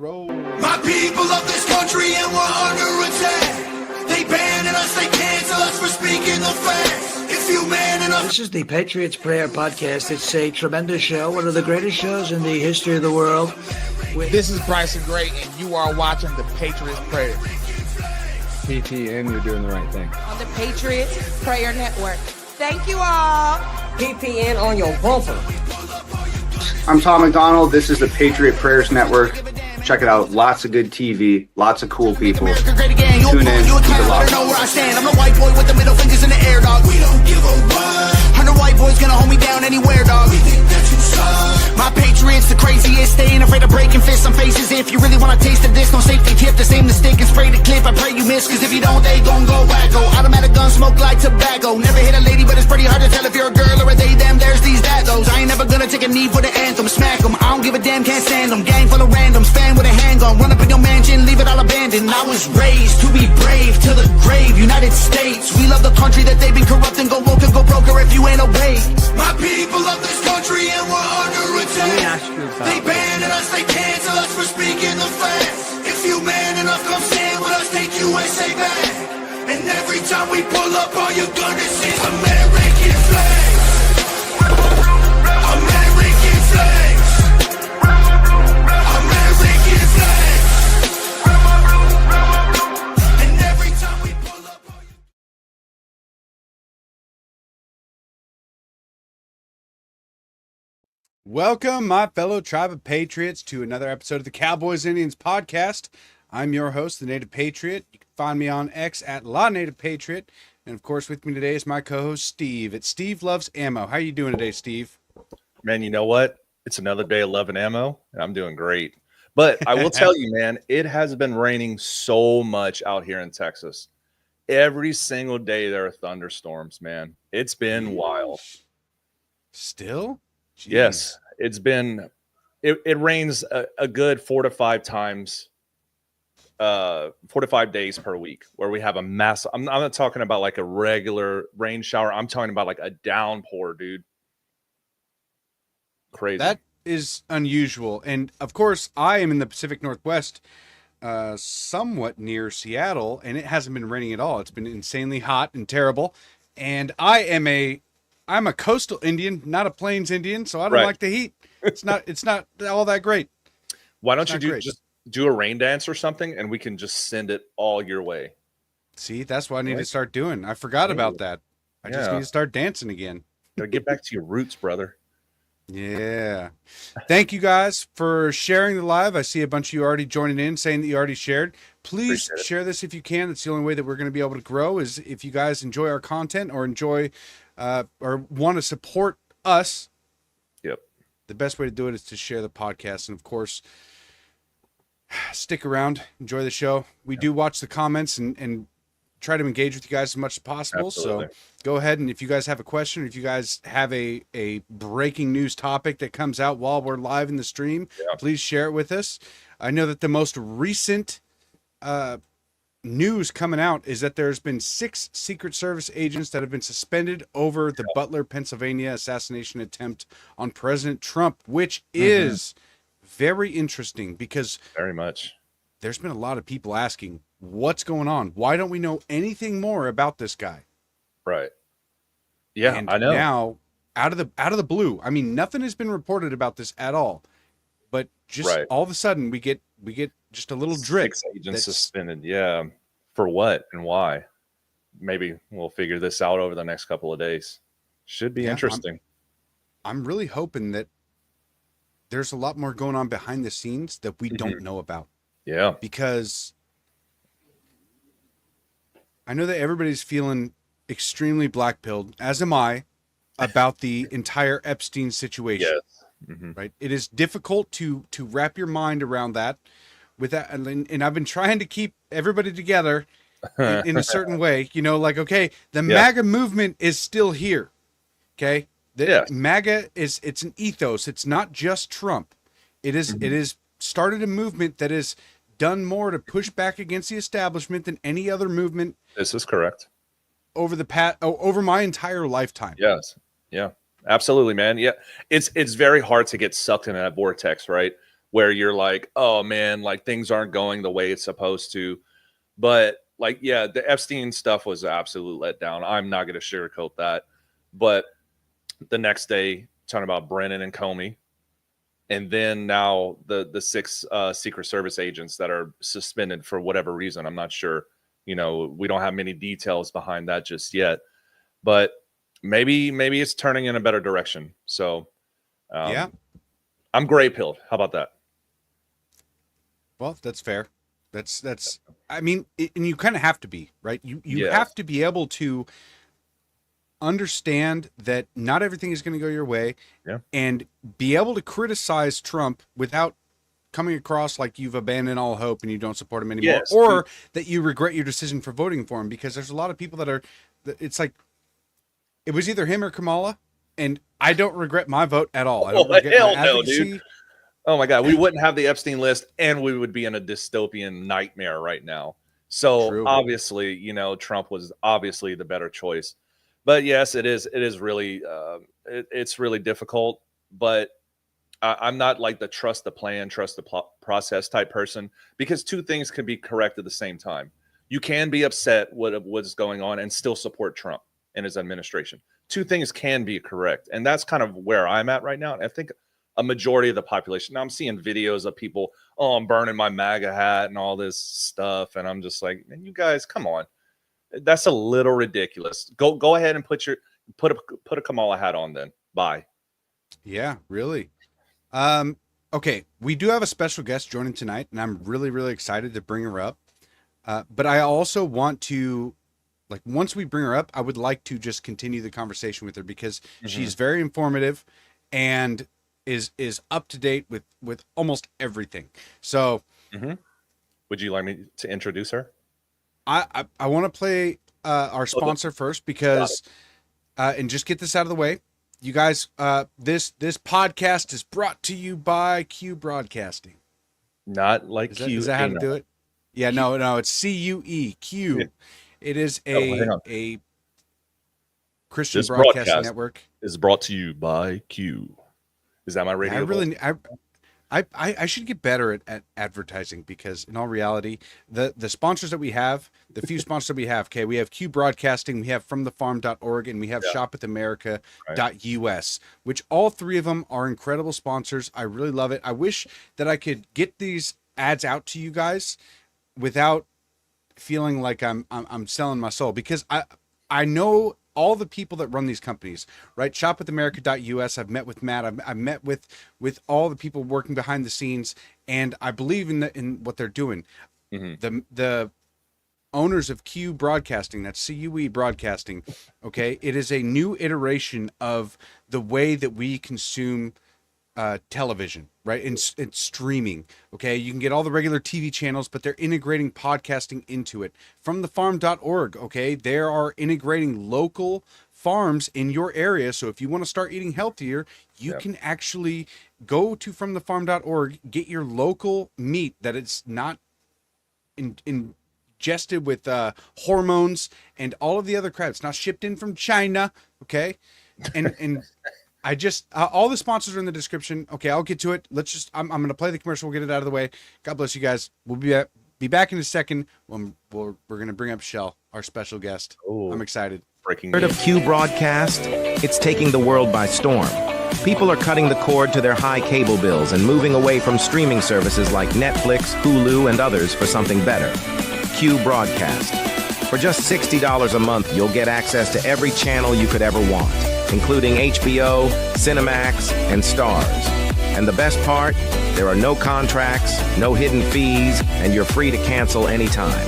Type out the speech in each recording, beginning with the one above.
roll. My people of this country and we're under attack. They banning us, they cancel us for speaking the facts. If you man enough. This is the Patriots Prayer Podcast. It's a tremendous show, one of the greatest shows in the history of the world. This is Bryson Gray, and you are watching the Patriots Prayer. PTN, you're doing the right thing. On the Patriots Prayer Network. Thank you all. PPN on your bumper. I'm Tom McDonald. This is the Patriot Prayers Network. Check it out. Lots of good TV. Lots of cool people. Tune in. Keep it locked. I'm the white boy with the middle fingers in the air, dog. We don't give a what. 100 white boys gonna hold me down anywhere, dog. We think that you suck. My Patriots the craziest. They ain't afraid of breaking fists on faces. If you really wanna taste of this, no safety tip. The same mistake and spray the clip. I pray you miss, cause if you don't, they gon' go wacko. Automatic gun smoke like tobacco. Never hit a lady, but it's pretty hard to tell if you're a girl or a they, them. There's these, that, those. I ain't never gonna take a knee for the anthem. Smack them. I don't give a damn, can't stand them. Gang full of randoms. Fan with a handgun. Run up in your mansion, leave it all abandoned. I was raised to be brave to the grave. United States, we love the country that they've been corrupting. Go woke and go broker if you ain't awake. My people of this country and we're under attack. They banning us, they cancel us for speaking the facts. If you man enough, come stand with us, take USA back. And every time we pull up, all you're gonna see is American flags. American flags. American flags. And every time we pull up, all you... Welcome, my fellow tribe of patriots, to another episode of the Cowboys Indians podcast. I'm your host, the Native Patriot. You can find me on X at La Native Patriot. And of course, with me today is my co-host, Steve. It's Steve Loves Ammo. How you doing today, Steve? Man, you know what? It's another day of love and ammo, and I'm doing great. But I will tell you, man, it has been raining so much out here in Texas. Every single day there are thunderstorms, man. It's been wild. Still? Jeez. Yes, it's been. It rains a good 4 to 5 times, 4 to 5 days per week, where we have a mass. I'm not talking about like a regular rain shower. I'm talking about like a downpour, dude. Crazy. That is unusual. And of course, I am in the Pacific Northwest, somewhat near Seattle, and it hasn't been raining at all. It's been insanely hot and terrible. And I'm a coastal Indian, not a plains Indian, so I don't like the heat. It's not all that great. Why don't you just do a rain dance or something, and we can just send it all your way? See, that's what I need to start doing. I forgot about that. I just need to start dancing again. Gotta get back to your roots, brother. Yeah. Thank you guys for sharing the live. I see a bunch of you already joining in, saying that you already shared. Please share this if you can. That's the only way that we're going to be able to grow, is if you guys enjoy our content or enjoy or want to support us. Yep. The best way to do it is to share the podcast. And of course, stick around, enjoy the show. We do watch the comments and try to engage with you guys as much as possible. Absolutely. So go ahead, and if you guys have a question, or if you guys have a breaking news topic that comes out while we're live in the stream, please share it with us. I know that the most recent news coming out is that there's been 6 Secret Service agents that have been suspended over the Butler, Pennsylvania assassination attempt on President Trump, which is very interesting because very much there's been a lot of people asking, what's going on? Why don't we know anything more about this guy? Right. Yeah, and I know. Now, out of the blue, I mean, nothing has been reported about this at all, but just all of a sudden we get just a little drip. 6 agents suspended. Yeah. For what and why? Maybe we'll figure this out over the next couple of days. Should be interesting. I'm really hoping that there's a lot more going on behind the scenes that we don't know about. Yeah. Because I know that everybody's feeling extremely black-pilled, as am I, about the entire Epstein situation. Yes. Right? It is difficult to wrap your mind around that. With that, and I've been trying to keep everybody together in a certain way, like, okay, the MAGA movement is still here. Okay. MAGA it's an ethos. It's not just Trump. It is started a movement that has done more to push back against the establishment than any other movement. This is correct. Over my entire lifetime. Yes. Yeah, absolutely, man. Yeah. It's very hard to get sucked into that vortex, right? where you're like, oh man, like things aren't going the way it's supposed to. But like, yeah, the Epstein stuff was an absolute letdown. I'm not going to sugarcoat that. But the next day, talking about Brennan and Comey, and then now the 6 Secret Service agents that are suspended for whatever reason. I'm not sure. You know, we don't have many details behind that just yet. But maybe it's turning in a better direction. So yeah, I'm gray pilled. How about that? Well, that's fair. That's I mean, and you kind of have to be, right? You Yes. have to be able to understand that not everything is going to go your way, and be able to criticize Trump without coming across like you've abandoned all hope and you don't support him anymore, Yes. or that you regret your decision for voting for him. Because there's a lot of people that are, it's like, it was either him or Kamala, and I don't regret my vote at all. I don't regret hell my no, advocacy. dude. Oh my God, we wouldn't have the Epstein list, and we would be in a dystopian nightmare right now. So True. obviously, you know, Trump was obviously the better choice. But yes, it is really, it's really difficult. But I'm not like the trust the plan, trust the process type person, because two things can be correct at the same time. You can be upset with what's going on and still support Trump and his administration. Two things can be correct, and that's kind of where I'm at right now. And I think a majority of the population. Now I'm seeing videos of people, oh, I'm burning my MAGA hat and all this stuff, and I'm just like, man, you guys, come on, that's a little ridiculous. Go ahead and put a Kamala hat on then. Bye. Yeah, really. Okay, we do have a special guest joining tonight, and I'm really excited to bring her up. But I also want to, like, once we bring her up, I would like to just continue the conversation with her, because she's very informative and is up to date with almost everything. So would you like me to introduce her? I want to play our sponsor first, because and just get this out of the way. You guys, this podcast is brought to you by Q Broadcasting. Not like Q. Is that how to do it? Yeah, no, it's CUE, Q. Yeah. It is a Christian broadcasting network. Is brought to you by Q. Is that my radio? I should get better at advertising, because in all reality, the sponsors that we have, the few sponsors that we have, okay, we have Q Broadcasting, we have fromthefarm.org, and we have shopwithamerica.us, which all three of them are incredible sponsors. I really love it. I wish that I could get these ads out to you guys without feeling like I'm selling my soul, because I know all the people that run these companies, right? Shopwithamerica.us. I've met with Matt. I've met with all the people working behind the scenes, and I believe in what they're doing. The owners of Q Broadcasting, that's CUE Broadcasting, okay? It is a new iteration of the way that we consume television, right? It's streaming, okay? You can get all the regular TV channels, but they're integrating podcasting into it. Fromthefarm.org, okay? They are integrating local farms in your area. So if you want to start eating healthier, you can actually go to fromthefarm.org, get your local meat that it's not ingested with hormones and all of the other crap. It's not shipped in from China, okay? And I just, all the sponsors are in the description. Okay, I'll get to it. I'm going to play the commercial. We'll get it out of the way. God bless you guys. We'll be back in a second when we're going to bring up Shell, our special guest. Ooh, I'm excited. Heard of Q Broadcast? It's taking the world by storm. People are cutting the cord to their high cable bills and moving away from streaming services like Netflix, Hulu, and others for something better. Q Broadcast. For just $60 a month, you'll get access to every channel you could ever want, including HBO, Cinemax, and Stars. And the best part, there are no contracts, no hidden fees, and you're free to cancel anytime.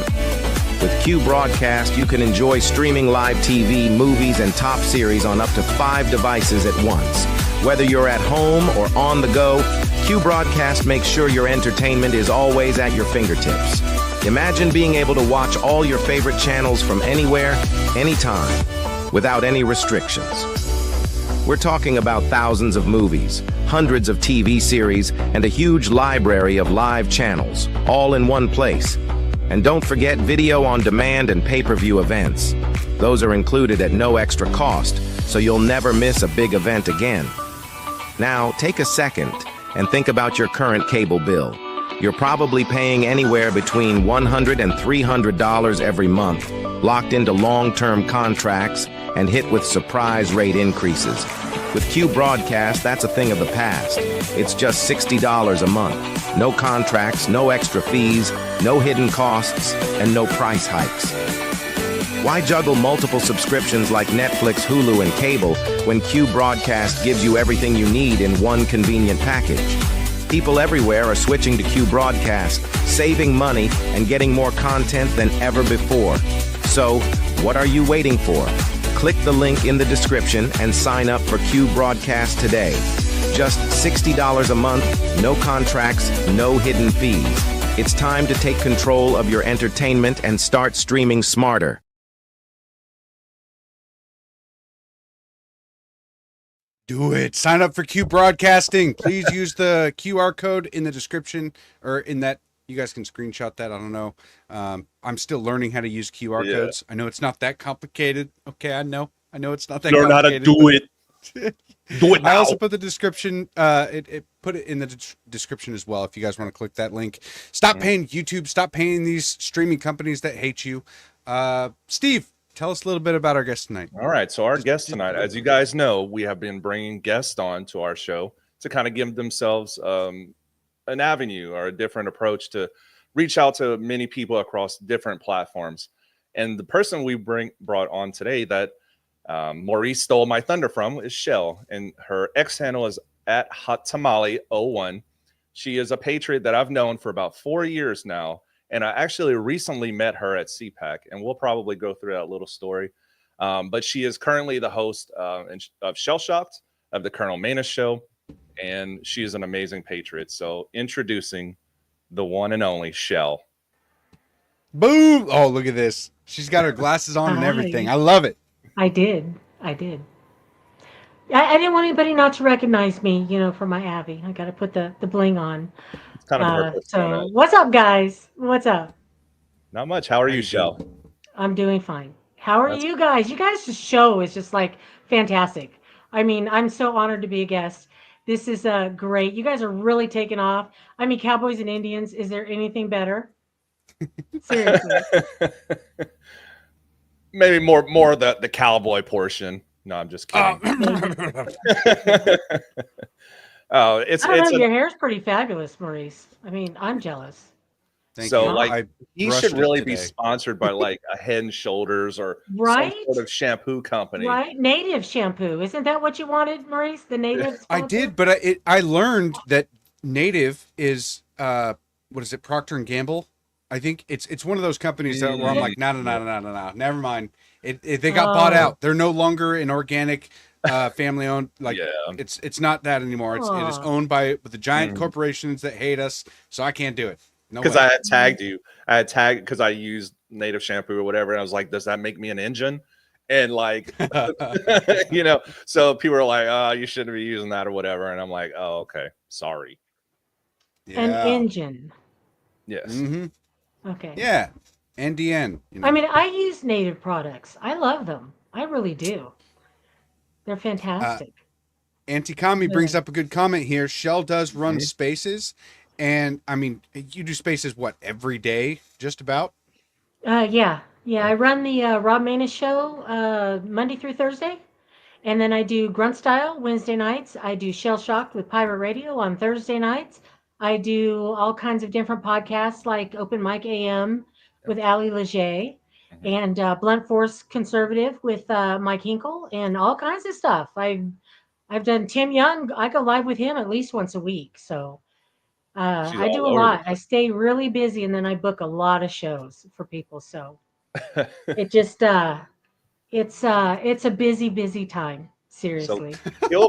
With Q Broadcast, you can enjoy streaming live TV, movies, and top series on up to 5 devices at once. Whether you're at home or on the go, Q Broadcast makes sure your entertainment is always at your fingertips. Imagine being able to watch all your favorite channels from anywhere, anytime, without any restrictions. We're talking about thousands of movies, hundreds of TV series, and a huge library of live channels, all in one place. And don't forget video on demand and pay-per-view events. Those are included at no extra cost, so you'll never miss a big event again. Now, take a second And think about your current cable bill. You're probably paying anywhere between $100 and $300 every month, locked into long-term contracts and hit with surprise rate increases. With Q Broadcast, that's a thing of the past. It's just $60 a month. No contracts, no extra fees, no hidden costs, and no price hikes. Why juggle multiple subscriptions like Netflix, Hulu, and cable when Q Broadcast gives you everything you need in one convenient package? People everywhere are switching to Q Broadcast, saving money and getting more content than ever before. So, what are you waiting for? Click the link in the description and sign up for Q Broadcast today. Just $60 a month, no contracts, no hidden fees. It's time to take control of your entertainment and start streaming smarter. Do it. Sign up for Q Broadcasting. Please use the QR code in the description or in that. You guys can screenshot that. I don't know. I'm still learning how to use QR codes. I know it's not that complicated. Okay, I know it's not that Learn complicated. how to do it. Do it now. I also put the description. Put it in the description as well if you guys want to click that link. Stop paying YouTube. Stop paying these streaming companies that hate you. Steve, tell us a little bit about our guest tonight. All right. So our guest tonight, as you guys know, we have been bringing guests on to our show to kind of give themselves an avenue or a different approach to reach out to many people across different platforms. And the person we brought on today that Maurice stole my thunder from is Shell, and her X handle is at Hot Tamale 01. She is a patriot that I've known for about 4 years now. And I actually recently met her at CPAC, and we'll probably go through that little story. But she is currently the host of Shell Shocked, of the Colonel Manus Show, and she is an amazing patriot. So introducing the one and only Shell. Boom! Oh, look at this. She's got her glasses on and everything. I love it. I did. I didn't want anybody not to recognize me, for my Abby. I got to put the bling on. It's kind of her so what's up, guys? What's up? Not much. How are you, Shell? I'm doing fine. How are you guys? You guys' show is just like fantastic. I mean, I'm so honored to be a guest. This is great. You guys are really taking off. I mean, Cowboys and Indians. Is there anything better? Seriously. Maybe more the cowboy portion. No, I'm just kidding. Your hair's pretty fabulous, Maurice. I mean, I'm jealous. Thank you. He should really be sponsored by like a Head and Shoulders or some sort of shampoo company. Right? Native shampoo. Isn't that what you wanted, Maurice? The Native sponsor? I did, but I learned that Native is what is it, Procter and Gamble? I think it's one of those companies where I'm like, no, never mind. They got bought out. They're no longer an organic family owned. It's not that anymore. It is owned by the giant corporations that hate us. So I can't do it. Because I had tagged you. I had tagged because I used Native shampoo or whatever. And I was like, does that make me an engine? And like, so people are like, oh, you shouldn't be using that or whatever. And I'm like, oh, okay. Sorry. Yeah. An engine. Yes. Mm-hmm. Okay. Yeah. NDN. I mean, I use Native products. I love them. I really do. They're fantastic. Auntie Kami brings up a good comment here. Shell does run spaces. And I mean, you do spaces, what, every day, just about? Yeah. I run the Rob Manus show Monday through Thursday. And then I do Grunt Style Wednesday nights. I do Shell Shocked with Pirate Radio on Thursday nights. I do all kinds of different podcasts like Open Mic AM with Ali Leger and Blunt Force Conservative with Mike Hinkle and all kinds of stuff. I've done Tim Young. I go live with him at least once a week. So I do a lot. I stay really busy and then I book a lot of shows for people. So it just it's a busy time. Seriously. So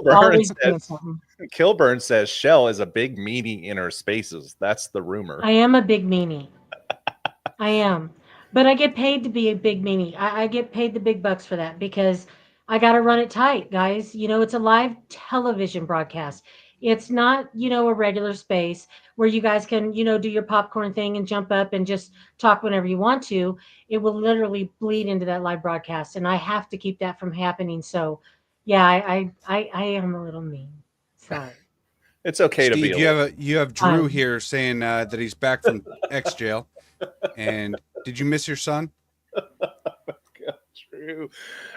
Kilburn says Shell is a big meanie in her spaces. That's the rumor. I am a big meanie. I am. But I get paid to be a big meanie. I get paid the big bucks for that because I got to run it tight, guys. It's a live television broadcast. It's not, a regular space where you guys can, do your popcorn thing and jump up and just talk whenever you want to. It will literally bleed into that live broadcast. And I have to keep that from happening. So, yeah, I am a little mean. Sorry. It's okay to be. Steve, you have Drew here saying that he's back from X jail. And did you miss your son? Drew,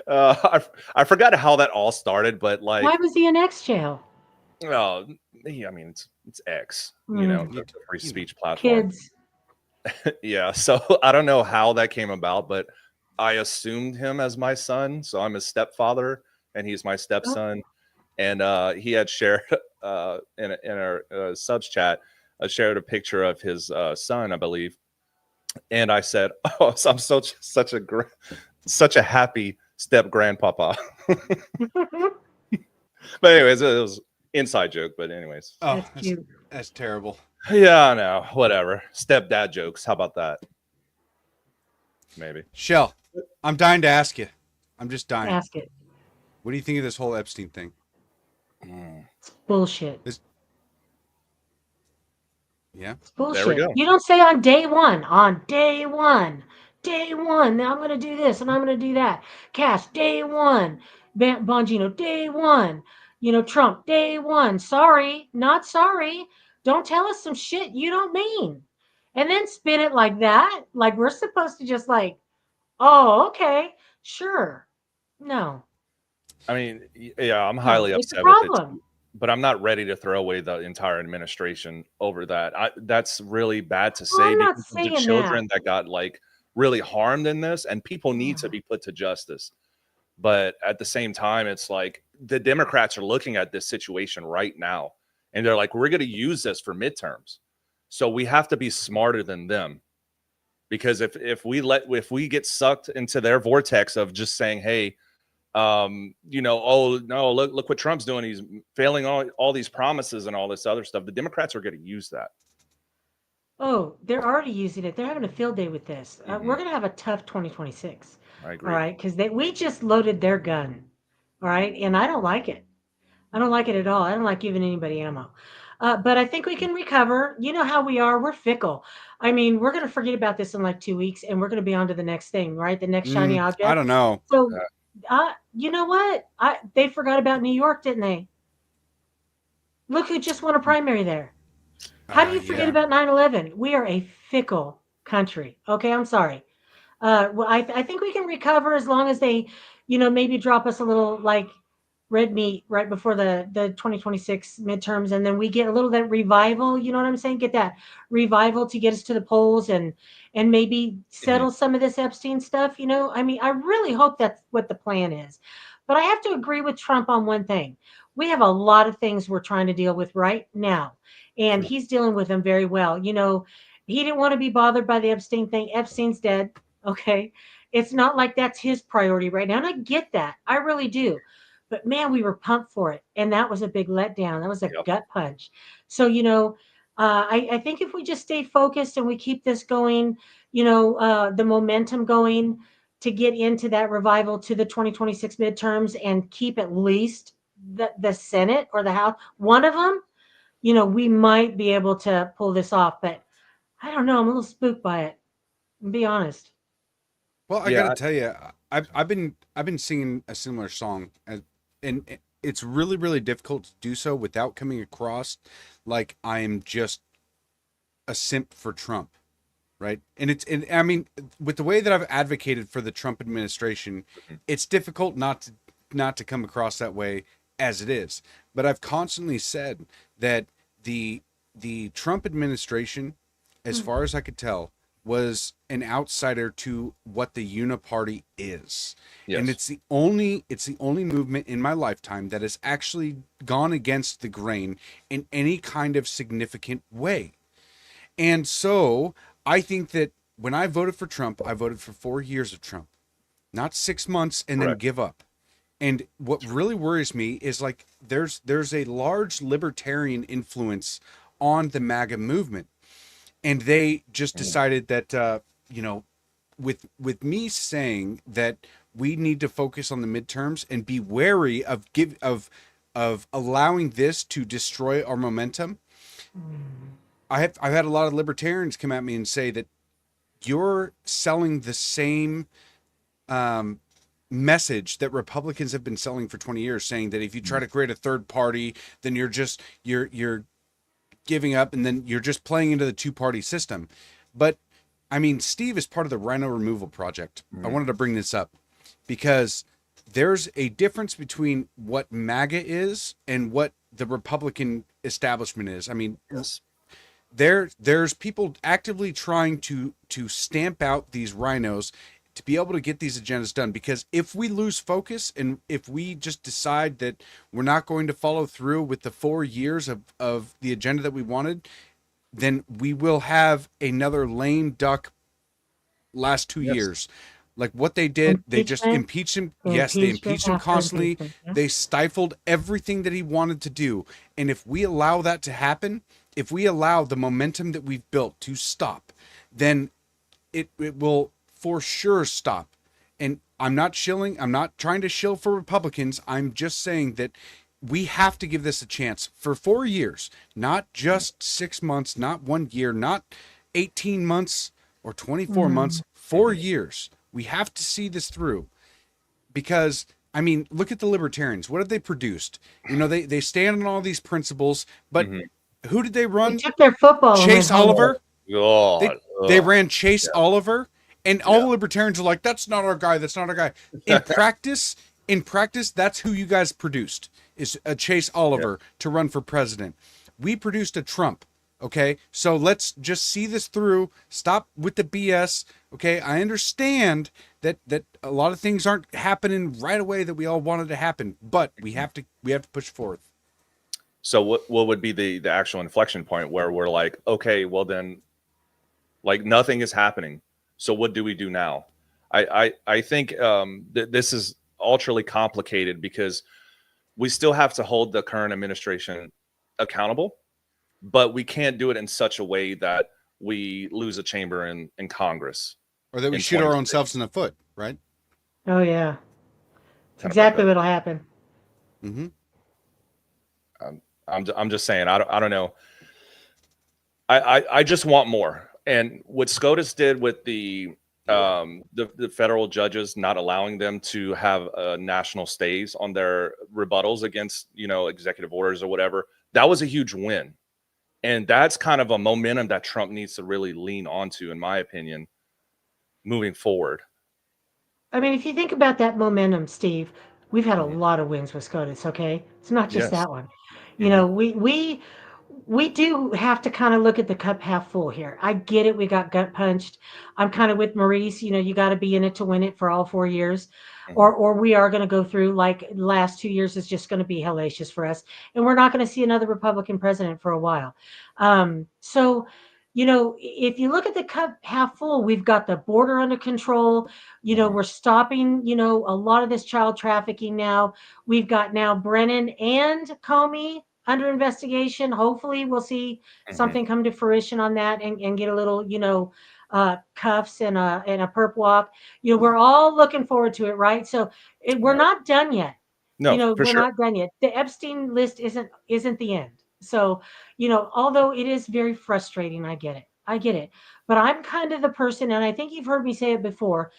I forgot how that all started, but like, why was he in X jail? Oh, I mean, it's X, you know, the free speech platform. Kids. Yeah, so I don't know how that came about, but I assumed him as my son, so I'm his stepfather, and he's my stepson. And he had shared in our subs chat, shared a picture of his son, I believe. And I said, "Oh, I'm such a happy step grandpapa." But anyways, it was inside joke. But anyways, that's terrible. Yeah, I know. Whatever. Stepdad jokes. How about that? Maybe. Shell, I'm dying to ask you. I'm just dying. Ask it. What do you think of this whole Epstein thing? It's bullshit. Yeah. It's bullshit. There we go. You don't say on day one, now I'm going to do this and I'm going to do that. Cash, day one. Bongino, day one. Trump, day one. Sorry, not sorry. Don't tell us some shit you don't mean. And then spin it like that. Like we're supposed to just like, oh, okay, sure. No. I mean, yeah, I'm highly upset with it too, but I'm not ready to throw away the entire administration over that. That's really bad to say because of the children that got like really harmed in this, and people need to be put to justice. But at the same time, it's like the Democrats are looking at this situation right now, and they're like, we're going to use this for midterms. So we have to be smarter than them, because if we get sucked into their vortex of just saying, hey, oh no, look what Trump's doing, he's failing all these promises and all this other stuff, the Democrats are going to use that. Oh, they're already using it. They're having a field day with this. We're going to have a tough 2026. I agree. All right, because we just loaded their gun. All right, and I don't like it. I don't like it at all. I don't like giving anybody ammo. But I think we can recover. You know how we are. We're fickle. I mean, we're going to forget about this in like 2 weeks, and we're going to be on to the next thing, right? The next shiny object. I don't know. So, you know what? They forgot about New York, didn't they? Look who just won a primary there. How do you forget about 9/11? We are a fickle country. Okay, I'm sorry. Well, I think we can recover as long as they, maybe drop us a little like red meat right before the 2026 midterms, and then we get a little that revival. You know what I'm saying? Get that revival to get us to the polls and maybe settle some of this Epstein stuff. I mean, I really hope that's what the plan is. But I have to agree with Trump on one thing. We have a lot of things we're trying to deal with right now, and he's dealing with them very well. He didn't want to be bothered by the Epstein thing. Epstein's dead. Okay. It's not like that's his priority right now. And I get that. I really do. But man, we were pumped for it. And that was a big letdown. That was a gut punch. So, I think if we just stay focused and we keep this going, the momentum going to get into that revival to the 2026 midterms and keep at least the Senate or the House, one of them, we might be able to pull this off. But I don't know. I'm a little spooked by it. I'll be honest. Well, I gotta tell you, I've been singing a similar song, and it's really, really difficult to do so without coming across like I'm just a simp for Trump, right? And I mean, with the way that I've advocated for the Trump administration, it's difficult not to come across that way as it is. But I've constantly said that the Trump administration, as far as I could tell, was an outsider to what the uniparty is. Yes. And it's the only movement in my lifetime that has actually gone against the grain in any kind of significant way. And so I think that when I voted for Trump, I voted for 4 years of Trump, not 6 months and then give up. And what really worries me is like there's a large libertarian influence on the MAGA movement. And they just decided that, with me saying that we need to focus on the midterms and be wary of allowing this to destroy our momentum. I've had a lot of libertarians come at me and say that you're selling the same message that Republicans have been selling for 20 years, saying that if you try to create a third party, then you're giving up, and then you're just playing into the two-party system. But I mean, Steve is part of the Rhino Removal Project. I wanted to bring this up because there's a difference between what MAGA is and what the Republican establishment is. I mean, there's people actively trying to stamp out these rhinos to be able to get these agendas done, because if we lose focus and if we just decide that we're not going to follow through with the 4 years of the agenda that we wanted, then we will have another lame duck last 2 years. Like what they did, they just impeached him. Yes, they impeached him constantly. They stifled everything that he wanted to do. And if we allow that to happen, if we allow the momentum that we've built to stop, then it will for sure stop. And I'm not shilling, I'm not trying to shill for Republicans. I'm just saying that we have to give this a chance for 4 years, not just 6 months, not 1 year, not 18 months or 24 months, 4 years. We have to see this through, because I mean, look at the libertarians. What have they produced? You know, they stand on all these principles, but who did they run? They took their football. Chase Oliver. God. They ran Chase Oliver, and all the libertarians are like, "That's not our guy. That's not our guy." In practice, that's who you guys produced, is a Chase Oliver to run for president. We produced a Trump. Okay, so let's just see this through. Stop with the BS. Okay, I understand that a lot of things aren't happening right away that we all wanted to happen, but we have to push forth. So what would be the actual inflection point where we're like, okay, well then, like nothing is happening. So what do we do now? I think this is ultra complicated, because we still have to hold the current administration accountable, but we can't do it in such a way that we lose a chamber in Congress. Or that we shoot our own selves in the foot, right? Oh, yeah. That's exactly what'll happen. Mm-hmm. I'm just saying, I don't know. I just want more. And what SCOTUS did with the federal judges not allowing them to have national stays on their rebuttals against, executive orders or whatever, that was a huge win. And that's kind of a momentum that Trump needs to really lean onto, in my opinion, moving forward. I mean, if you think about that momentum, Steve, we've had a lot of wins with SCOTUS, okay? It's not just that one. You know, we do have to kind of look at the cup half full here. I get it. We got gut punched. I'm kind of with Maurice. You got to be in it to win it for all 4 years, or we are going to go through, like, the last 2 years is just going to be hellacious for us, and we're not going to see another Republican president for a while. So, if you look at the cup half full, we've got the border under control. We're stopping, a lot of this child trafficking now. We've got now Brennan and Comey under investigation. Hopefully we'll see something come to fruition on that and get a little, cuffs and a perp walk. We're all looking forward to it, right? So we're not done yet. No, we're not done yet. The Epstein list isn't the end. So, although it is very frustrating, I get it. But I'm kind of the person, and I think you've heard me say it before,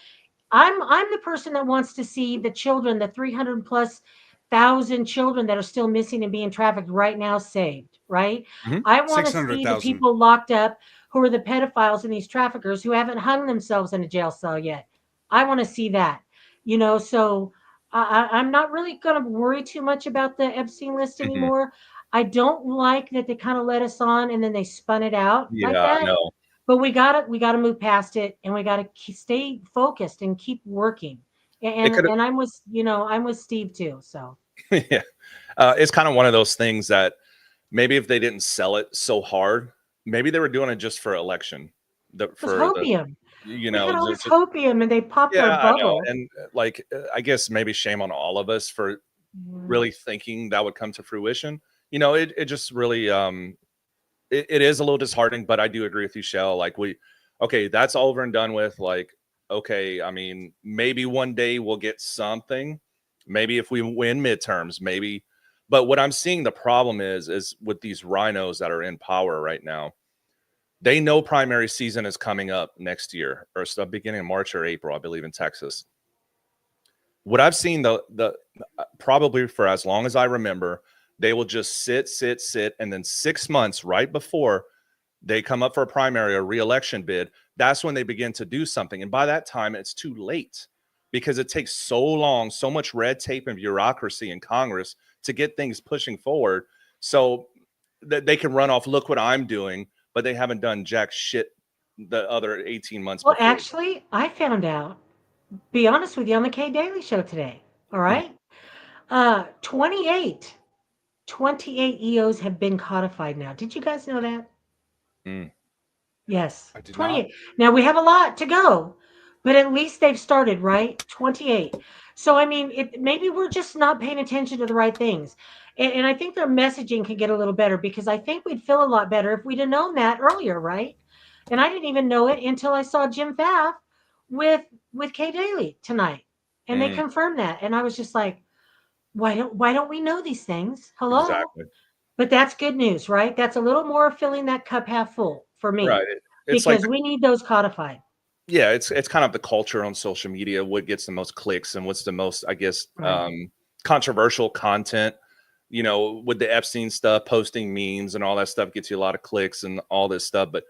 I'm the person that wants to see the children, the 300,000+ children that are still missing and being trafficked right now saved, right? I want to see the people locked up who are the pedophiles and these traffickers who haven't hung themselves in a jail cell yet. I want to see that, so I'm not really going to worry too much about the Epstein list anymore. I don't like that they kind of let us on and then they spun it out like that. No. But we gotta move past it, and we gotta stay focused and keep working. And I'm with Steve too. So yeah, it's kind of one of those things that maybe if they didn't sell it so hard, maybe they were doing it just for election. For hopium. We had all this hopium, and they popped our bubble. And I guess maybe shame on all of us for really thinking that would come to fruition. It just really it is a little disheartening, but I do agree with you, Shell. Like that's all over and done with. Like, okay, I mean, maybe one day we'll get something. Maybe if we win midterms, maybe. But what I'm seeing the problem is with these rhinos that are in power right now. They know primary season is coming up next year, or beginning of March or April, I believe, in Texas. what I've seen, the probably for as long as I remember, they will just sit, and then 6 months right before they come up for a primary or re-election bid, that's when they begin to do something. And by that time, it's too late because it takes so long, so much red tape and bureaucracy in Congress to get things pushing forward. So that they can run off, look what I'm doing, but they haven't done jack shit the other 18 months Well, before. actually, I found out, be honest with you, on the Kay Daily Show today. All right. 28 EOs have been codified now. Did you guys know that? Yes. I did 28. not. Now we have a lot to go, but at least they've started, right? 28. So, I mean, maybe we're just not paying attention to the right things. And I think their messaging can get a little better because I think we'd feel a lot better if we'd have known that earlier, right? And I didn't even know it until I saw Jim Pfaff with Kay Daly tonight. And they confirmed that. And I was just like, why don't we know these things? Hello? Exactly. But that's good news, right? That's a little more filling that cup half full for me. Right. It's because like we need those codified. Yeah, it's kind of the culture on social media, what gets the most clicks and what's the most, I guess, controversial content. You know, with the Epstein stuff, posting memes and all that stuff gets you a lot of clicks and all this stuff. But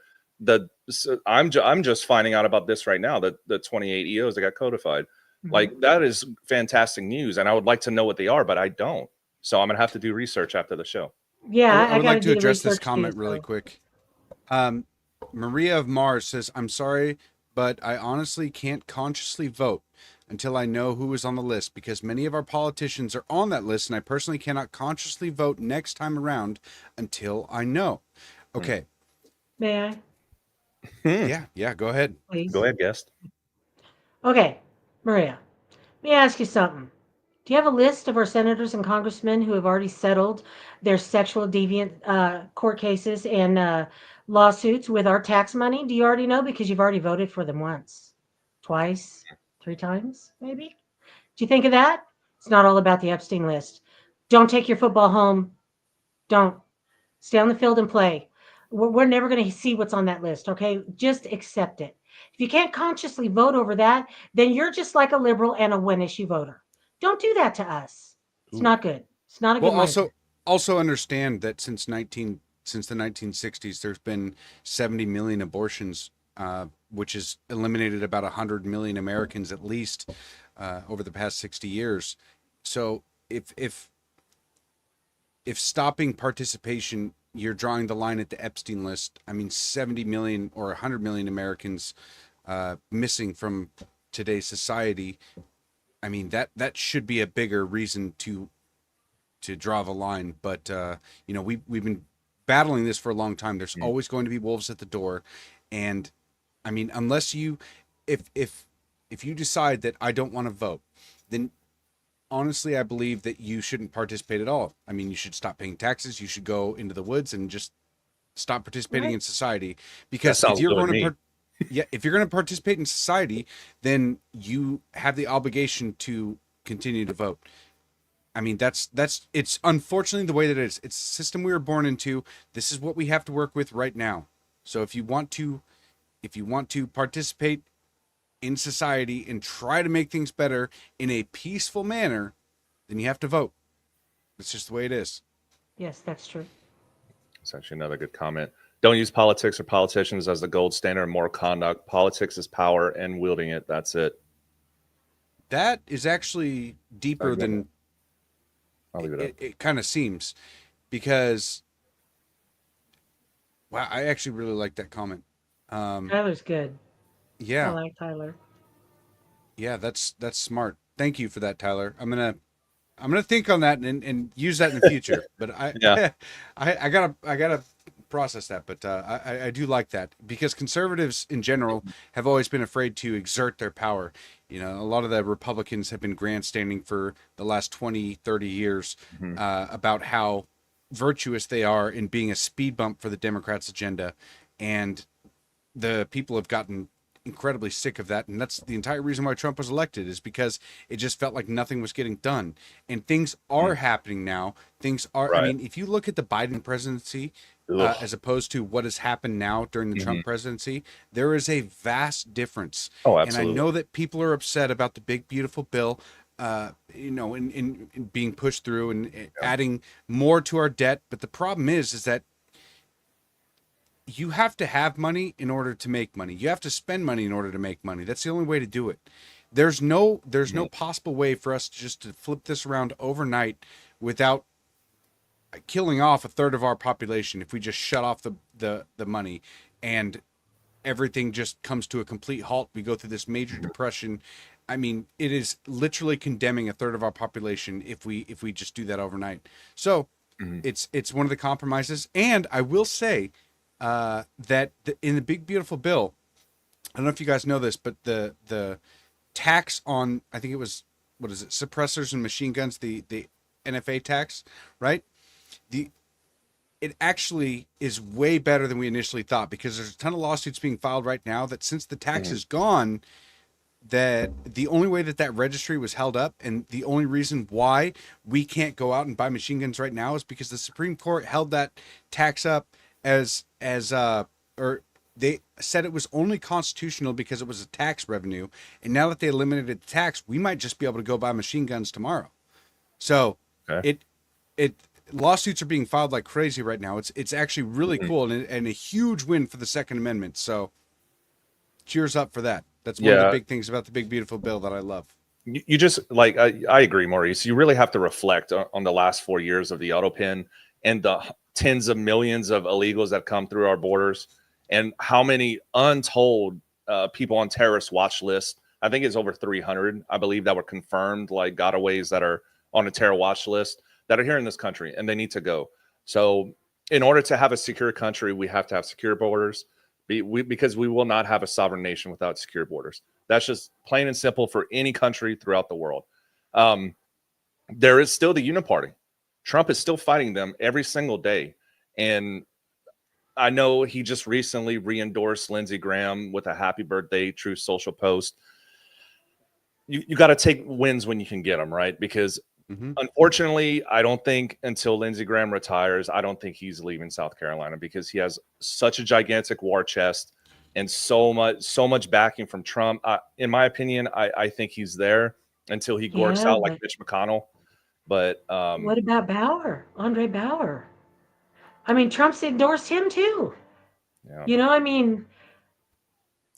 I'm just finding out about this right now, that the 28 EOs that got codified. Like, that is fantastic news, and I would like to know what they are, but I don't. So I'm gonna have to do research after the show. Yeah, I would like to address this comment really quick. Maria of Mars says, "I'm sorry, but I honestly can't consciously vote until I know who is on the list, because many of our politicians are on that list, and I personally cannot consciously vote next time around until I know." Okay. May I? Yeah, go ahead. Please. Go ahead, guest. Okay, Maria, let me ask you something. Do you have a list of our senators and congressmen who have already settled their sexual deviant court cases and lawsuits with our tax money? Do you already know? Because you've already voted for them once, twice, 3 times, maybe? Do you think of that? It's not all about the Epstein list. Don't take your football home. Don't. Stay on the field and play. We're never going to see what's on that list, okay? Just accept it. If you can't consciously vote over that, then you're just like a liberal and a one-issue voter. Don't do that to us. It's not good. It's not a good mindset. Also understand that since the 1960s, there's been 70 million abortions, which has eliminated about 100 million Americans at least over the past 60 years. So if stopping participation, you're drawing the line at the Epstein list. I mean, 70 million or 100 million Americans missing from today's society. I mean, that should be a bigger reason to draw the line. But you know, we've been battling this for a long time. There's always going to be wolves at the door, and I mean, unless you, if you decide that I don't want to vote, then honestly, I believe that you shouldn't participate at all. I mean, you should stop paying taxes. You should go into the woods and just stop participating in society. Because if you're going to if you're going to participate in society, then you have the obligation to continue to vote. I mean, it's unfortunately the way that it is. It's the system we were born into. This is what we have to work with right now. So if you want to participate in society and try to make things better in a peaceful manner, then you have to vote. It's just the way it is. Yes, that's true. It's actually another good comment. Don't use politics or politicians as the gold standard of moral conduct. Politics is power and wielding it. That's it. That is actually deeper than I'll leave it up. It kind of seems, because wow, I actually really like that comment. Tyler's good. Yeah. I like Tyler. Yeah, that's smart. Thank you for that, Tyler. I'm gonna think on that and use that in the future. But I gotta process that. But I do like that, because conservatives in general have always been afraid to exert their power. You know, a lot of the Republicans have been grandstanding for the last 20, 30 years about how virtuous they are in being a speed bump for the Democrats' agenda, and the people have gotten incredibly sick of that, and that's the entire reason why Trump was elected, is because it just felt like nothing was getting done. And things are happening now. Things are I mean, if you look at the Biden presidency as opposed to what has happened now during the Trump presidency, there is a vast difference. Oh, absolutely. And I know that people are upset about the big beautiful bill. in being pushed through and adding more to our debt. But the problem is that you have to have money in order to make money. You have to spend money in order to make money. That's the only way to do it. There's no possible way for us just to flip this around overnight without killing off a third of our population. If we just shut off the money and everything just comes to a complete halt, we go through this major depression. I mean, it is literally condemning a third of our population if we just do that overnight. So it's one of the compromises. And I will say that in the big beautiful bill, I don't know if you guys know this, but the tax on, I think it was, what is it, suppressors and machine guns, the NFA tax, right? It actually is way better than we initially thought, because there's a ton of lawsuits being filed right now that since the tax is gone, that the only way that registry was held up, and the only reason why we can't go out and buy machine guns right now, is because the Supreme Court held that tax up or they said it was only constitutional because it was a tax revenue. And now that they eliminated the tax, we might just be able to go buy machine guns tomorrow. So lawsuits are being filed like crazy right now. It's actually really cool and a huge win for the Second Amendment. So cheers up for that. That's one of the big things about the big beautiful bill that I love. You just I agree, Maurice. You really have to reflect on the last 4 years of the auto pen and the tens of millions of illegals that come through our borders, and how many untold people on terrorist watch list. I think it's over 300, I believe, that were confirmed, like gotaways that are on a terror watch list that are here in this country, and they need to go. So in order to have a secure country, we have to have secure borders, because we will not have a sovereign nation without secure borders. That's just plain and simple for any country throughout the world. There is still the Uniparty. Trump is still fighting them every single day. And I know he just recently re-endorsed Lindsey Graham with a happy birthday Truth Social post. You got to take wins when you can get them, right? Because unfortunately, I don't think until Lindsey Graham retires, I don't think he's leaving South Carolina, because he has such a gigantic war chest and so much backing from Trump. In my opinion, I think he's there until he gorks out like Mitch McConnell. But what about Bauer, Andre Bauer? I mean, Trump's endorsed him too. Yeah. I mean,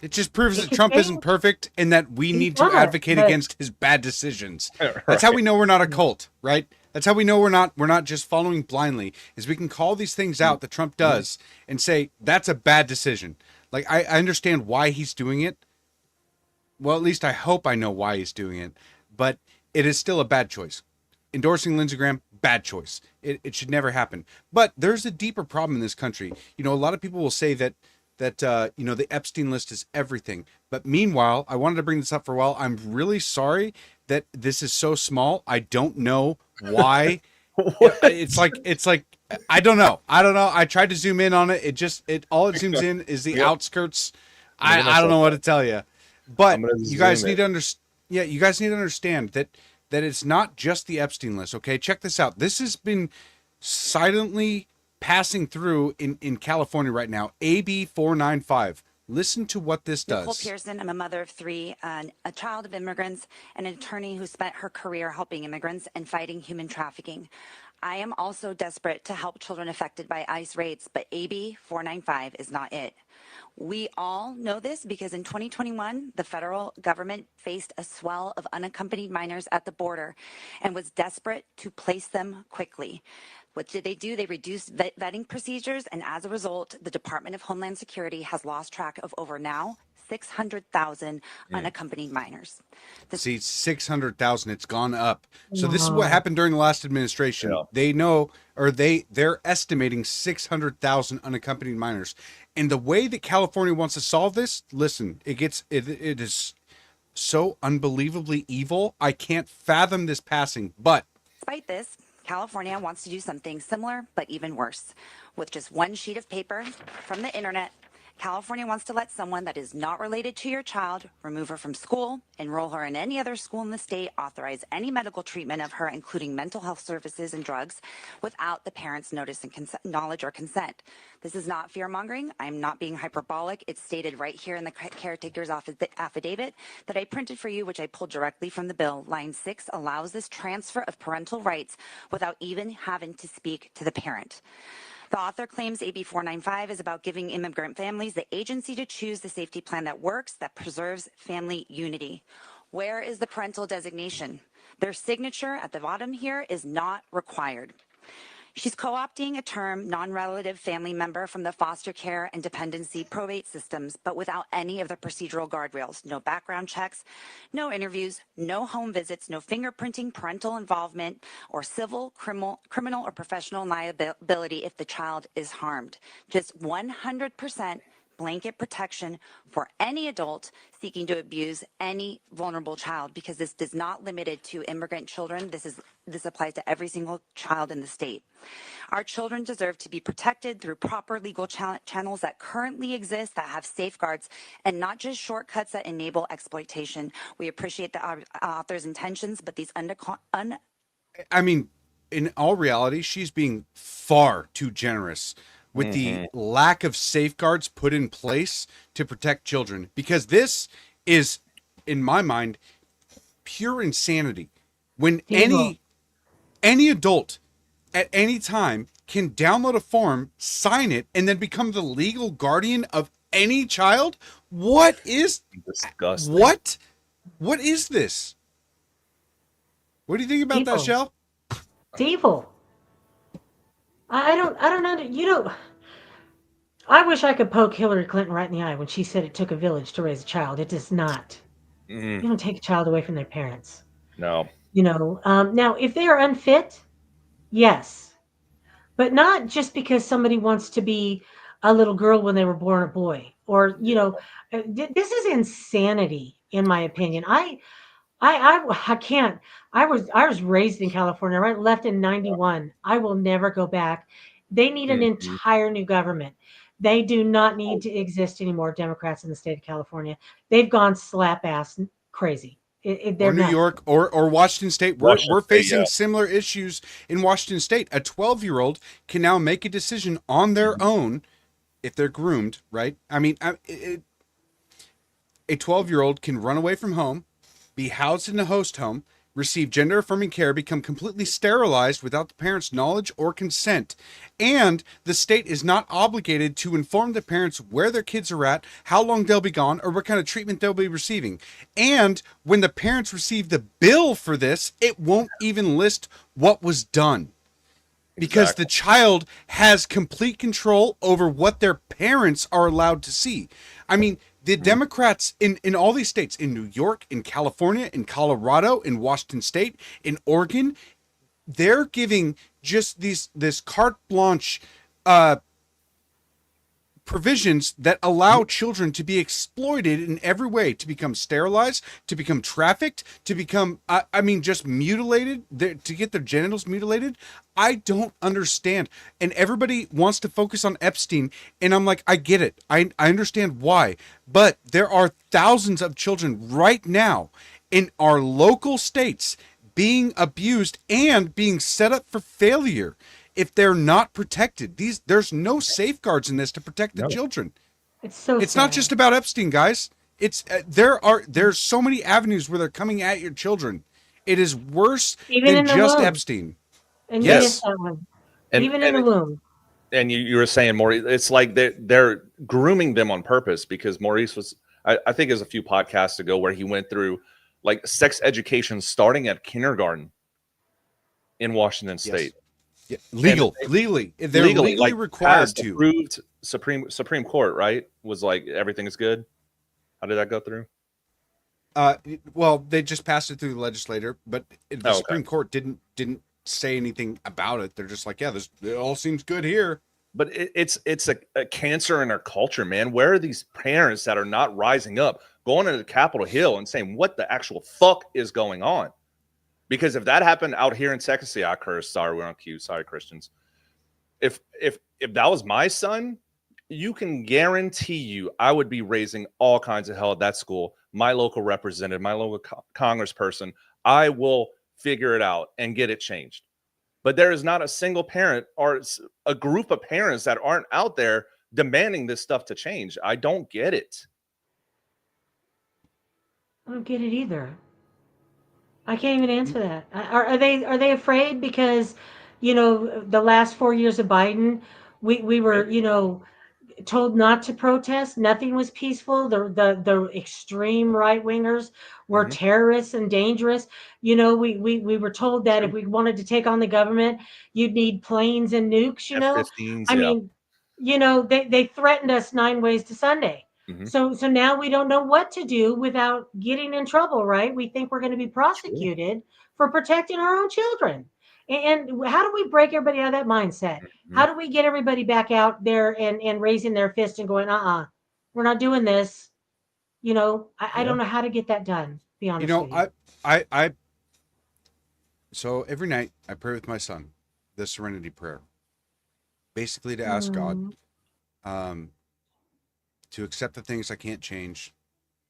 it just proves that Trump isn't perfect, and that we need to advocate against his bad decisions. That's how we know we're not a cult, right? That's how we know we're not just following blindly, is we can call these things out that Trump does and say, that's a bad decision. Like, I understand why he's doing it. Well, at least I hope I know why he's doing it, but it is still a bad choice. Endorsing Lindsey Graham, bad choice. It should never happen. But there's a deeper problem in this country. A lot of people will say that the Epstein list is everything. But meanwhile, I wanted to bring this up for a while. I'm really sorry that this is so small. I don't know why. It's like I don't know. I tried to zoom in on it. All it zooms in is the outskirts. I don't know what to tell you. But you guys need to understand. Yeah, you guys need to understand that it's not just the Epstein list. Okay, check this out. This has been silently passing through in California right now. AB 495. Listen to what this does. Nicole Pearson. I'm a mother of three, a child of immigrants, and an attorney who spent her career helping immigrants and fighting human trafficking. I am also desperate to help children affected by ICE raids, but AB 495 is not it. We all know this because in 2021, the federal government faced a swell of unaccompanied minors at the border and was desperate to place them quickly. What did they do? They reduced vetting procedures, and as a result, the Department of Homeland Security has lost track of over now 600,000 unaccompanied minors. See, 600,000, it's gone up. So this is what happened during the last administration. Yeah. They know, or they're estimating 600,000 unaccompanied minors. And the way that California wants to solve this, listen, it is so unbelievably evil. I can't fathom this passing, but despite this, California wants to do something similar, but even worse. With just one sheet of paper from the internet, California wants to let someone that is not related to your child remove her from school, enroll her in any other school in the state, authorize any medical treatment of her, including mental health services and drugs, without the parent's notice and knowledge or consent. This is not fear-mongering. I'm not being hyperbolic. It's stated right here in the caretaker's affidavit that I printed for you, which I pulled directly from the bill. Line 6 allows this transfer of parental rights without even having to speak to the parent. The author claims AB 495 is about giving immigrant families the agency to choose the safety plan that works, that preserves family unity. Where is the parental designation? Their signature at the bottom here is not required. She's co-opting a term non-relative family member from the foster care and dependency probate systems, but without any of the procedural guardrails. No background checks, no interviews, no home visits, no fingerprinting, parental involvement, or civil, criminal, or professional liability if the child is harmed. Just 100% blanket protection for any adult seeking to abuse any vulnerable child, because this is not limited to immigrant children. This applies to every single child in the state. Our children deserve to be protected through proper legal channels that currently exist, that have safeguards, and not just shortcuts that enable exploitation. We appreciate the author's intentions, but these I mean, in all reality, she's being far too generous with the lack of safeguards put in place to protect children, because this is, in my mind, pure insanity. When any adult at any time can download a form, sign it, and then become the legal guardian of any child, what is disgusting? What is this? What do you think about that, Shell? It's evil. I don't know. You know, I wish I could poke Hillary Clinton right in the eye when she said it took a village to raise a child. It does not. You don't take a child away from their parents. No. You know, now if they are unfit, yes, but not just because somebody wants to be a little girl when they were born a boy, or you know, this is insanity, in my opinion. I can't. I was raised in California. Right, left in '91. I will never go back. They need an entire new government. They do not need to exist anymore. Democrats in the state of California, they've gone slap ass crazy. Or New York or Washington State. We're facing similar issues in Washington State. A 12-year-old can now make a decision on their own if they're groomed, right? I mean, a 12-year-old can run away from home, be housed in a host home, receive gender-affirming care, become completely sterilized without the parents' knowledge or consent. And the state is not obligated to inform the parents where their kids are at, how long they'll be gone, or what kind of treatment they'll be receiving. And when the parents receive the bill for this, it won't even list what was done. Because the child has complete control over what their parents are allowed to see. I mean, the Democrats in all these states, in New York, in California, in Colorado, in Washington State, in Oregon, they're giving just this carte blanche provisions that allow children to be exploited in every way, to become sterilized, to become trafficked, to become, just mutilated, to get their genitals mutilated. I don't understand. And everybody wants to focus on Epstein. And I'm like, I get it. I understand why. But there are thousands of children right now in our local states being abused and being set up for failure if they're not protected. There's no safeguards in this to protect the children. It's not just about Epstein, guys. It's there's so many avenues where they're coming at your children. It is worse than just Epstein. And yes, even in the womb. And you were saying, Maurice, it's like they're grooming them on purpose, because Maurice was, I think it was a few podcasts ago where he went through like sex education starting at kindergarten in Washington State. Yeah. Legally, they're legally like, required to. Approved Supreme Court, right? Was like everything is good. How did that go through? Well, they just passed it through the legislature, but the Supreme Court didn't say anything about it. They're just like, yeah, it all seems good here. But it's a cancer in our culture, man. Where are these parents that are not rising up, going into Capitol Hill and saying what the actual fuck is going on? Because if that happened out here in Texas, I curse. Sorry, we're on cue. Sorry, Christians. If that was my son, you can guarantee you I would be raising all kinds of hell at that school. My local representative, my local congressperson, I will figure it out and get it changed. But there is not a single parent or a group of parents that aren't out there demanding this stuff to change. I don't get it. I don't get it either. I can't even answer that. Are they afraid because, the last 4 years of Biden, we were, told not to protest. Nothing was peaceful. The extreme right wingers were terrorists and dangerous. We were told that if we wanted to take on the government, you'd need planes and nukes. F-15s, I yeah. mean, they threatened us 9 ways to Sunday. So now we don't know what to do without getting in trouble, right? We think we're going to be prosecuted for protecting our own children. And how do we break everybody out of that mindset? How do we get everybody back out there and raising their fist and going, we're not doing this. I don't know how to get that done, be honest with you. I so every night I pray with my son, the serenity prayer, basically to ask God to accept the things I can't change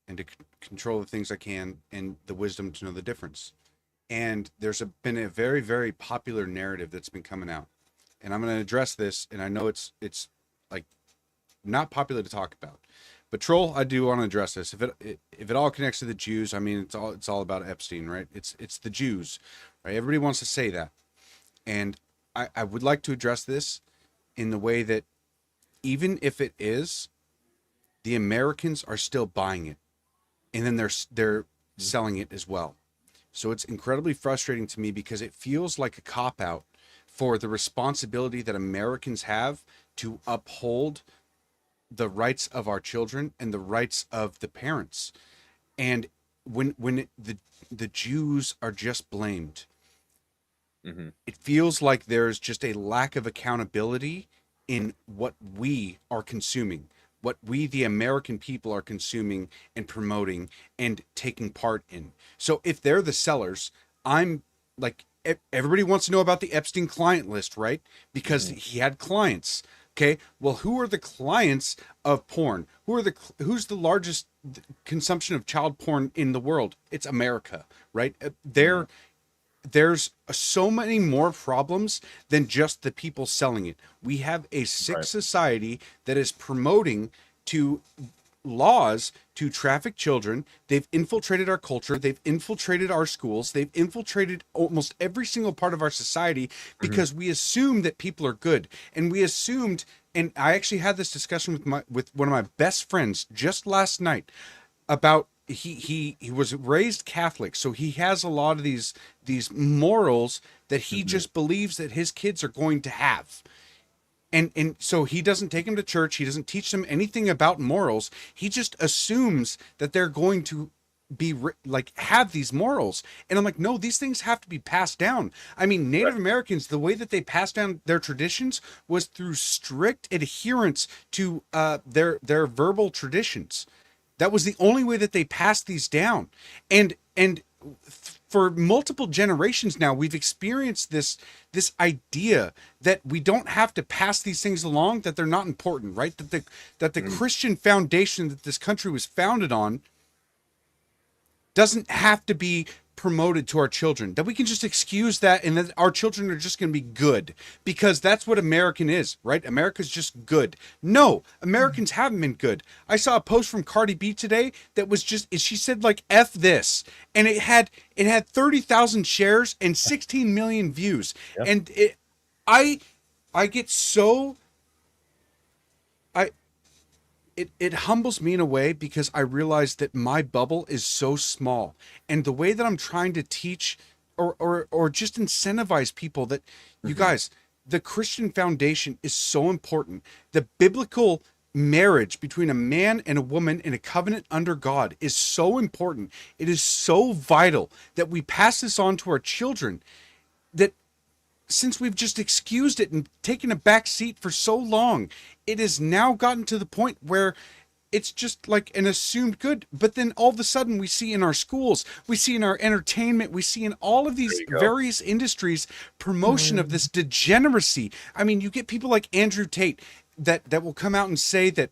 and to control the things I can, and the wisdom to know the difference. And there's been a very, very popular narrative that's been coming out, and I'm going to address this. And I know it's like not popular to talk about, but Troll, I do want to address this. If it all connects to the Jews, I mean, it's all about Epstein, right? It's the Jews, right? Everybody wants to say that, and I would like to address this in the way that even if it is, the Americans are still buying it, and then they're selling it as well. So it's incredibly frustrating to me because it feels like a cop-out for the responsibility that Americans have to uphold the rights of our children and the rights of the parents. And when the Jews are just blamed, it feels like there's just a lack of accountability in what we are consuming, what we, the American people, are consuming and promoting and taking part in. So if they're the sellers, I'm like, everybody wants to know about the Epstein client list, right? Because he had clients. Okay, well, who are the clients of porn? Who's the largest consumption of child porn in the world? It's America, right? There's so many more problems than just the people selling it. We have a sick society that is promoting to laws to traffic children. They've infiltrated our culture. They've infiltrated our schools. They've infiltrated almost every single part of our society because we assume that people are good. And we assumed, and I actually had this discussion with one of my best friends just last night about he was raised Catholic, so he has a lot of these morals that he just believes that his kids are going to have. And so he doesn't take them to church. He doesn't teach them anything about morals. He just assumes that they're going to be have these morals. And I'm like, no, these things have to be passed down. I mean, Native Americans, the way that they passed down their traditions was through strict adherence to their verbal traditions. That was the only way that they passed these down. And for multiple generations now, we've experienced this idea that we don't have to pass these things along, that they're not important, right? That the Christian foundation that this country was founded on doesn't have to be promoted to our children, that we can just excuse that and that our children are just going to be good because that's what American is, right? America's just good. No, Americans haven't been good. I saw a post from Cardi B today that was just, she said like F this, and it had 30,000 shares and 16 million views. Yep. And I get so It humbles me in a way because I realize that my bubble is so small, and the way that I'm trying to teach or just incentivize people that you guys, the Christian foundation is so important. The biblical marriage between a man and a woman in a covenant under God is so important. It is so vital that we pass this on to our children, that since we've just excused it and taken a back seat for so long, it has now gotten to the point where it's just like an assumed good. But then all of a sudden we see in our schools, we see in our entertainment, we see in all of these various industries promotion of this degeneracy. I mean, you get people like Andrew Tate. that will come out and say that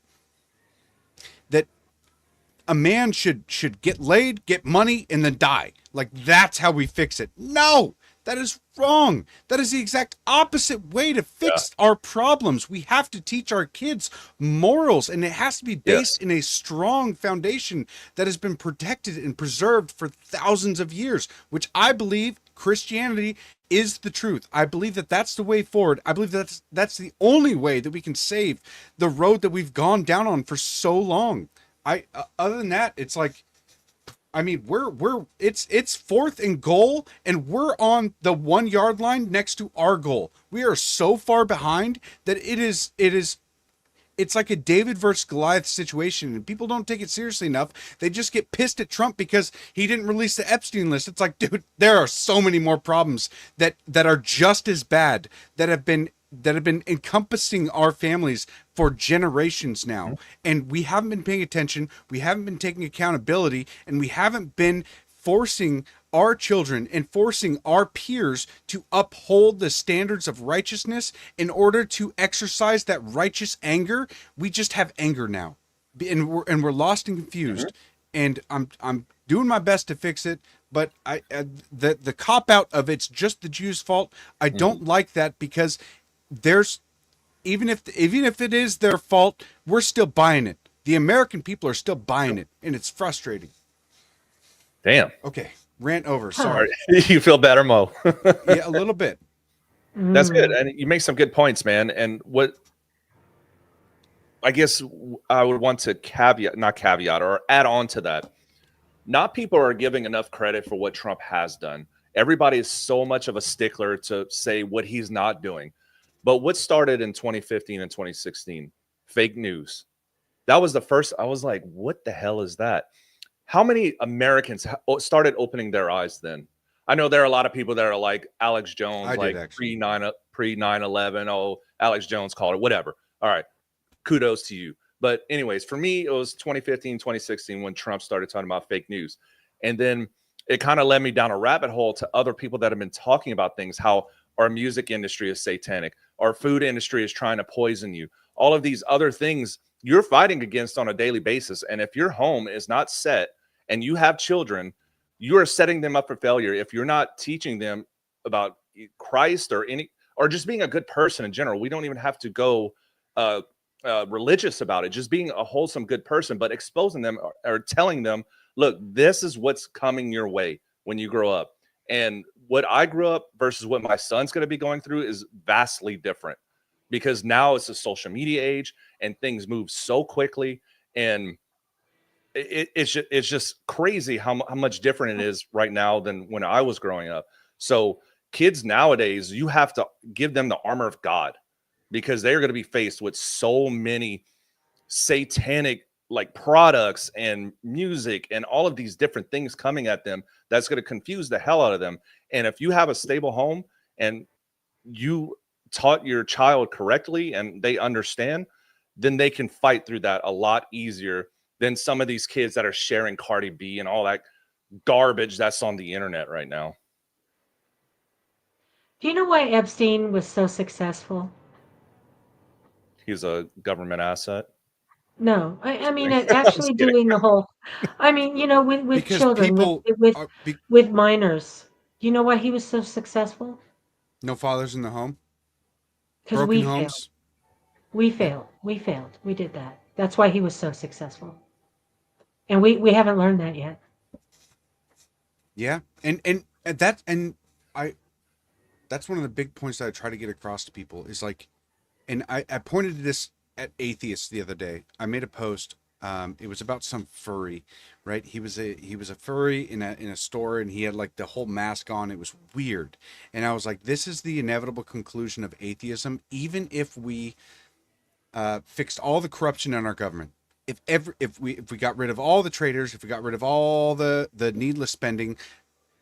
a man should get laid, get money, and then die. Like, that's how we fix it. No, that is wrong. That is the exact opposite way to fix our problems. We have to teach our kids morals, and it has to be based in a strong foundation that has been protected and preserved for thousands of years, which I believe Christianity is the truth. I believe that that's the way forward. I believe that's the only way that we can save the road that we've gone down on for so long. Other than that, it's like, I mean, it's 4th and goal, and we're on the 1 yard line next to our goal. We are so far behind that it's like a David versus Goliath situation, and people don't take it seriously enough. They just get pissed at Trump because he didn't release the Epstein list. It's like, dude, there are so many more problems that are just as bad that have been encompassing our families for generations now. And we haven't been paying attention. We haven't been taking accountability, and we haven't been forcing our children and forcing our peers to uphold the standards of righteousness in order to exercise that righteous anger. We just have anger now, and we're lost and confused. And I'm doing my best to fix it, but the cop out of it's just the Jews' fault. I don't like that, because there's even if it is their fault, we're still buying it. The American people are still buying it, and it's frustrating. Damn. Okay, rant over. Sorry. You feel better, Mo? Yeah, a little bit. That's good, and you make some good points, man. And what I guess I would want to not caveat or add on to that. Not people are giving enough credit for what Trump has done. Everybody is so much of a stickler to say what he's not doing. But what started in 2015 and 2016? Fake news. That was the first. I was like, what the hell is that? How many Americans started opening their eyes then? I know there are a lot of people that are like Alex Jones, pre 9/11. Oh, Alex Jones called it, whatever. All right. Kudos to you. But anyways, for me, it was 2015, 2016 when Trump started talking about fake news. And then it kind of led me down a rabbit hole to other people that have been talking about things, how our music industry is satanic. Our food industry is trying to poison you. All of these other things you're fighting against on a daily basis. And if your home is not set and you have children, you are setting them up for failure if you're not teaching them about Christ or just being a good person in general. We don't even have to go religious about it, just being a wholesome, good person, but exposing them or telling them, look, this is what's coming your way when you grow up. And what I grew up versus what my son's going to be going through is vastly different, because now it's a social media age and things move so quickly. And it's just crazy how much different it is right now than when I was growing up. So kids nowadays, you have to give them the armor of God, because they're going to be faced with so many satanic like products and music and all of these different things coming at them that's going to confuse the hell out of them. And if you have a stable home and you taught your child correctly and they understand, then they can fight through that a lot easier than some of these kids that are sharing Cardi B and all that garbage that's on the internet right now. Do you know why Epstein was so successful? He's a government asset. No, I mean, actually doing the whole, I mean, you know, with Because children, people with minors. Do you know why he was so successful? No fathers in the home. Because Broken we homes. failed. We failed. We failed. We did that. That's why he was so successful. And we haven't learned that yet. Yeah, and that's one of the big points that I try to get across to people is like, and I pointed to this at atheists the other day. I made a post. It was about some furry, right? He was a furry in a store, and he had like the whole mask on. It was weird, and I was like, this is the inevitable conclusion of atheism. Even if we fixed all the corruption in our government, if we got rid of all the traitors, if we got rid of all the needless spending,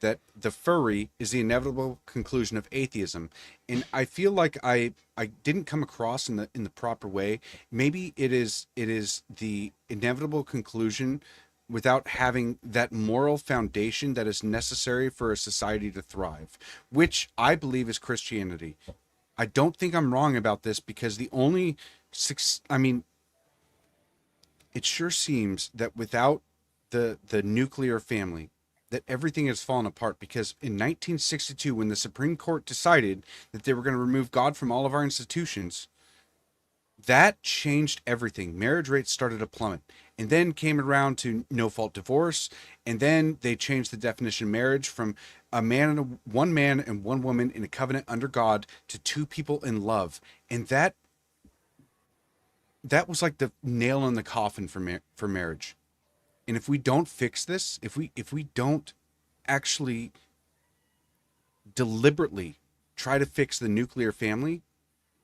that the furry is the inevitable conclusion of atheism. And I feel like I didn't come across in the proper way. Maybe it is the inevitable conclusion without having that moral foundation that is necessary for a society to thrive, which I believe is Christianity. I don't think I'm wrong about this, because the only I mean, it sure seems that without the nuclear family, that everything has fallen apart, because in 1962, when the Supreme Court decided that they were going to remove God from all of our institutions, that changed everything. Marriage rates started to plummet, and then came around to no fault divorce, and then they changed the definition of marriage from one man and one woman in a covenant under God to two people in love, and that was like the nail in the coffin for marriage. And if we don't fix this, if we don't actually deliberately try to fix the nuclear family,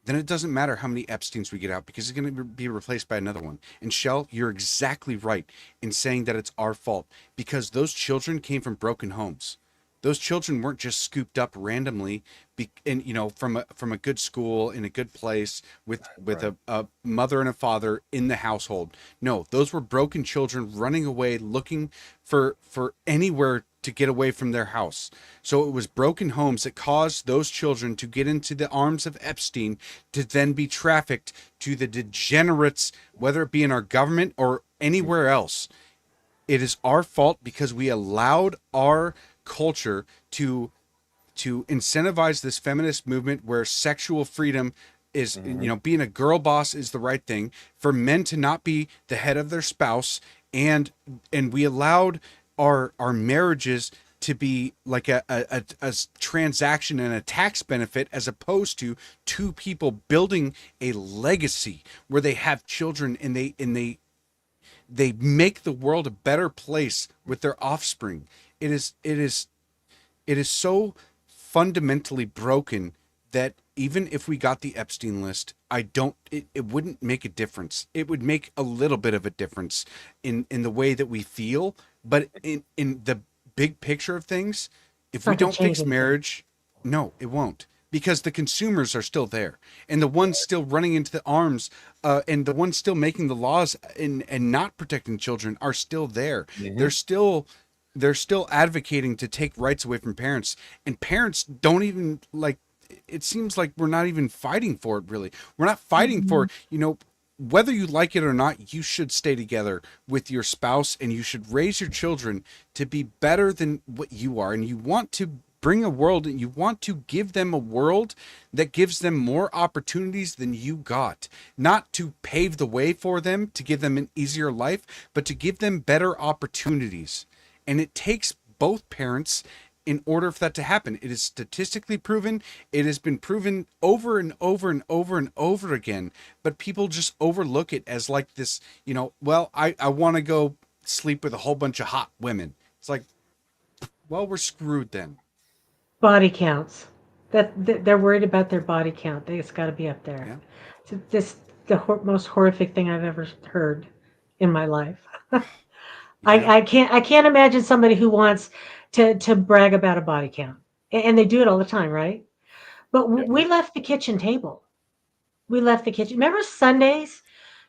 then it doesn't matter how many Epsteins we get out, because it's going to be replaced by another one. And Shell, you're exactly right in saying that it's our fault, because those children came from broken homes. Those children weren't just scooped up randomly, and from a good school in a good place with a mother and a father in the household. No, those were broken children running away, looking for anywhere to get away from their house. So it was broken homes that caused those children to get into the arms of Epstein, to then be trafficked to the degenerates, whether it be in our government or anywhere else. It is our fault, because we allowed our culture to incentivize this feminist movement where sexual freedom is, being a girl boss is the right thing, for men to not be the head of their spouse, and we allowed our marriages to be like a transaction and a tax benefit, as opposed to two people building a legacy where they have children, and they make the world a better place with their offspring. It is so fundamentally broken that even if we got the Epstein list, it wouldn't make a difference. It would make a little bit of a difference in the way that we feel, but in the big picture of things, if we don't fix marriage, no, it won't. Because the consumers are still there, and the ones still running into the arms, and the ones still making the laws and not protecting children are still there. They're still advocating to take rights away from parents, and parents don't even it seems like we're not even fighting for it, really. We're not fighting for, whether you like it or not, you should stay together with your spouse, and you should raise your children to be better than what you are. And you want to bring a world, and you want to give them a world that gives them more opportunities than you got. Not to pave the way for them, to give them an easier life, but to give them better opportunities. And it takes both parents in order for that to happen. It is statistically proven. It has been proven over and over and over and over again. But people just overlook it as like this, I want to go sleep with a whole bunch of hot women. It's like, well, we're screwed then. Body counts. That they're worried about their body count. It's got to be up there. Yeah. It's the most horrific thing I've ever heard in my life. I can't imagine somebody who wants to brag about a body count, and they do it all the time, right? But we left the kitchen table. We left the kitchen. Remember Sundays,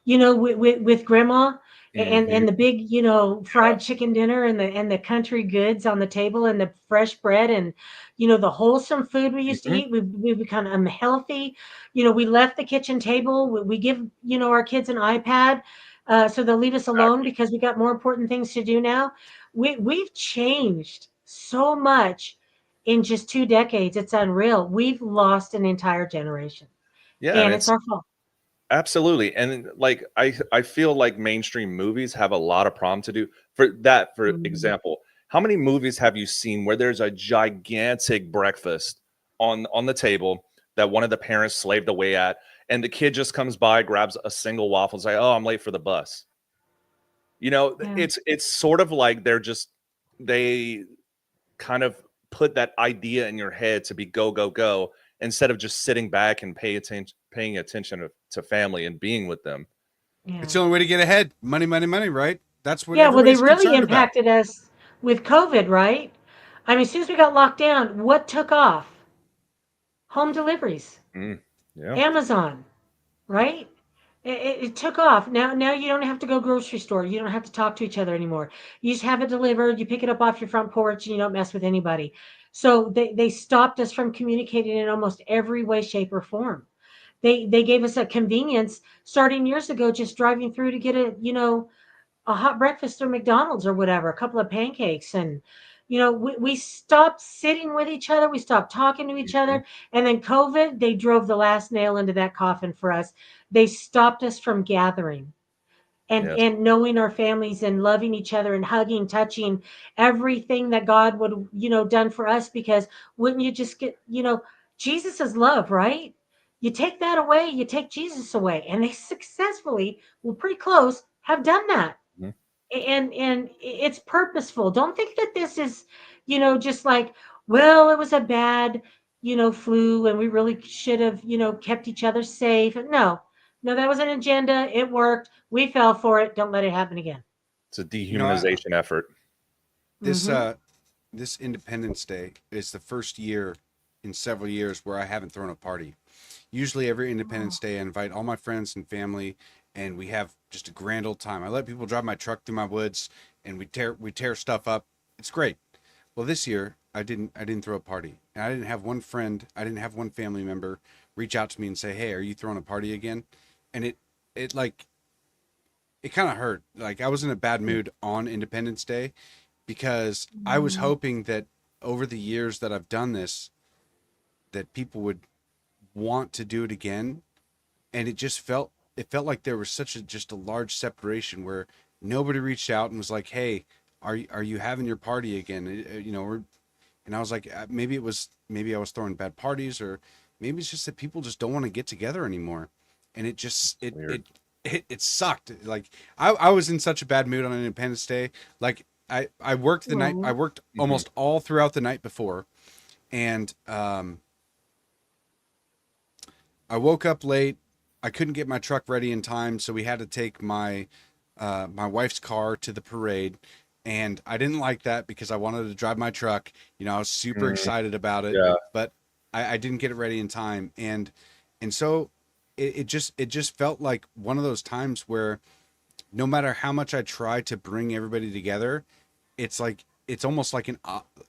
with grandma and the big, fried chicken dinner and the country goods on the table and the fresh bread and, the wholesome food we used to eat. We become unhealthy. We left the kitchen table. We give, our kids an iPad. So they'll leave us alone because we got more important things to do now. We've changed so much in just 2 decades. It's unreal. We've lost an entire generation. Yeah, and it's our fault. Absolutely. And I feel like mainstream movies have a lot of problem to do for that. For example, how many movies have you seen where there's a gigantic breakfast on the table that one of the parents slaved away at, and the kid just comes by, grabs a single waffle, and say, "Oh, I'm late for the bus." It's sort of like they kind of put that idea in your head to be go, go, go, instead of just sitting back and paying attention to family and being with them. Yeah. It's the only way to get ahead. Money, money, money, right? That's what. Yeah, well, they really concerned impacted us with COVID, right? I mean, as soon as we got locked down, what took off? Home deliveries. Yeah. Amazon, right? It took off. Now you don't have to go grocery store. You don't have to talk to each other anymore. You just have it delivered. You pick it up off your front porch, and you don't mess with anybody. So they stopped us from communicating in almost every way, shape, or form. They gave us a convenience starting years ago, just driving through to get a hot breakfast or McDonald's or whatever, a couple of pancakes. And, we stopped sitting with each other. We stopped talking to each other. And then COVID, they drove the last nail into that coffin for us. They stopped us from gathering and knowing our families and loving each other and hugging, touching everything that God would, done for us. Because wouldn't you just get, Jesus is love, right? You take that away, you take Jesus away. And they successfully, well, pretty close, have done that. And it's purposeful. Don't think that this is, just like, well, it was a bad, flu and we really should have, kept each other safe. No, that was an agenda. It worked. We fell for it. Don't let it happen again. It's a dehumanization effort. This this Independence Day is the first year in several years where I haven't thrown a party. Usually every Independence Day I invite all my friends and family, and we have just a grand old time. I let people drive my truck through my woods, and we tear stuff up. It's great. Well, this year I didn't throw a party, and I didn't have one friend, I didn't have one family member reach out to me and say, "Hey, are you throwing a party again?" And it kind of hurt. Like, I was in a bad mood on Independence Day because I was hoping that over the years that I've done this, that people would want to do it again, and it felt like there was just a large separation where nobody reached out and was like, "Hey, are you having your party again?" And I was like, maybe I was throwing bad parties, or maybe it's just that people just don't want to get together anymore, and it sucked. Like, I was in such a bad mood on Independence Day. Like, I worked the night. I worked almost all throughout the night before, and I woke up late. I couldn't get my truck ready in time, so we had to take my wife's car to the parade, and I didn't like that because I wanted to drive my truck. I was super excited about it, but I didn't get it ready in time, and so it just felt like one of those times where no matter how much I try to bring everybody together, it's almost like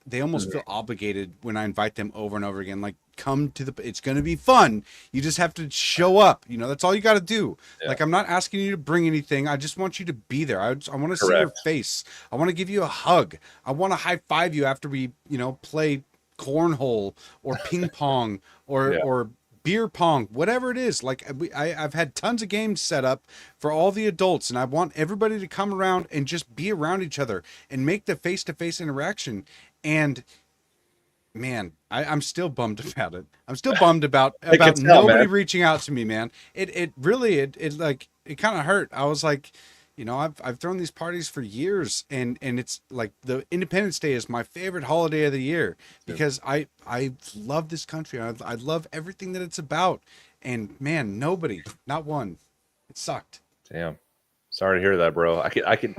they almost feel obligated when I invite them over and over again. Like, come to it's going to be fun. You just have to show up. That's all you got to do. Yeah. Like, I'm not asking you to bring anything. I just want you to be there. I want to see your face. I want to give you a hug. I want to high five you after we, play cornhole or ping pong or beer pong, whatever it is. Like, I've had tons of games set up for all the adults, and I want everybody to come around and just be around each other and make the face-to-face interaction. And man, I'm still bummed about it. I'm still bummed about nobody reaching out to me, man. It really kind of hurt. I was like, I've thrown these parties for years, and it's like the Independence Day is my favorite holiday of the year because I love this country. I love everything that it's about, and man, not one. It sucked. Damn, sorry to hear that, bro. I can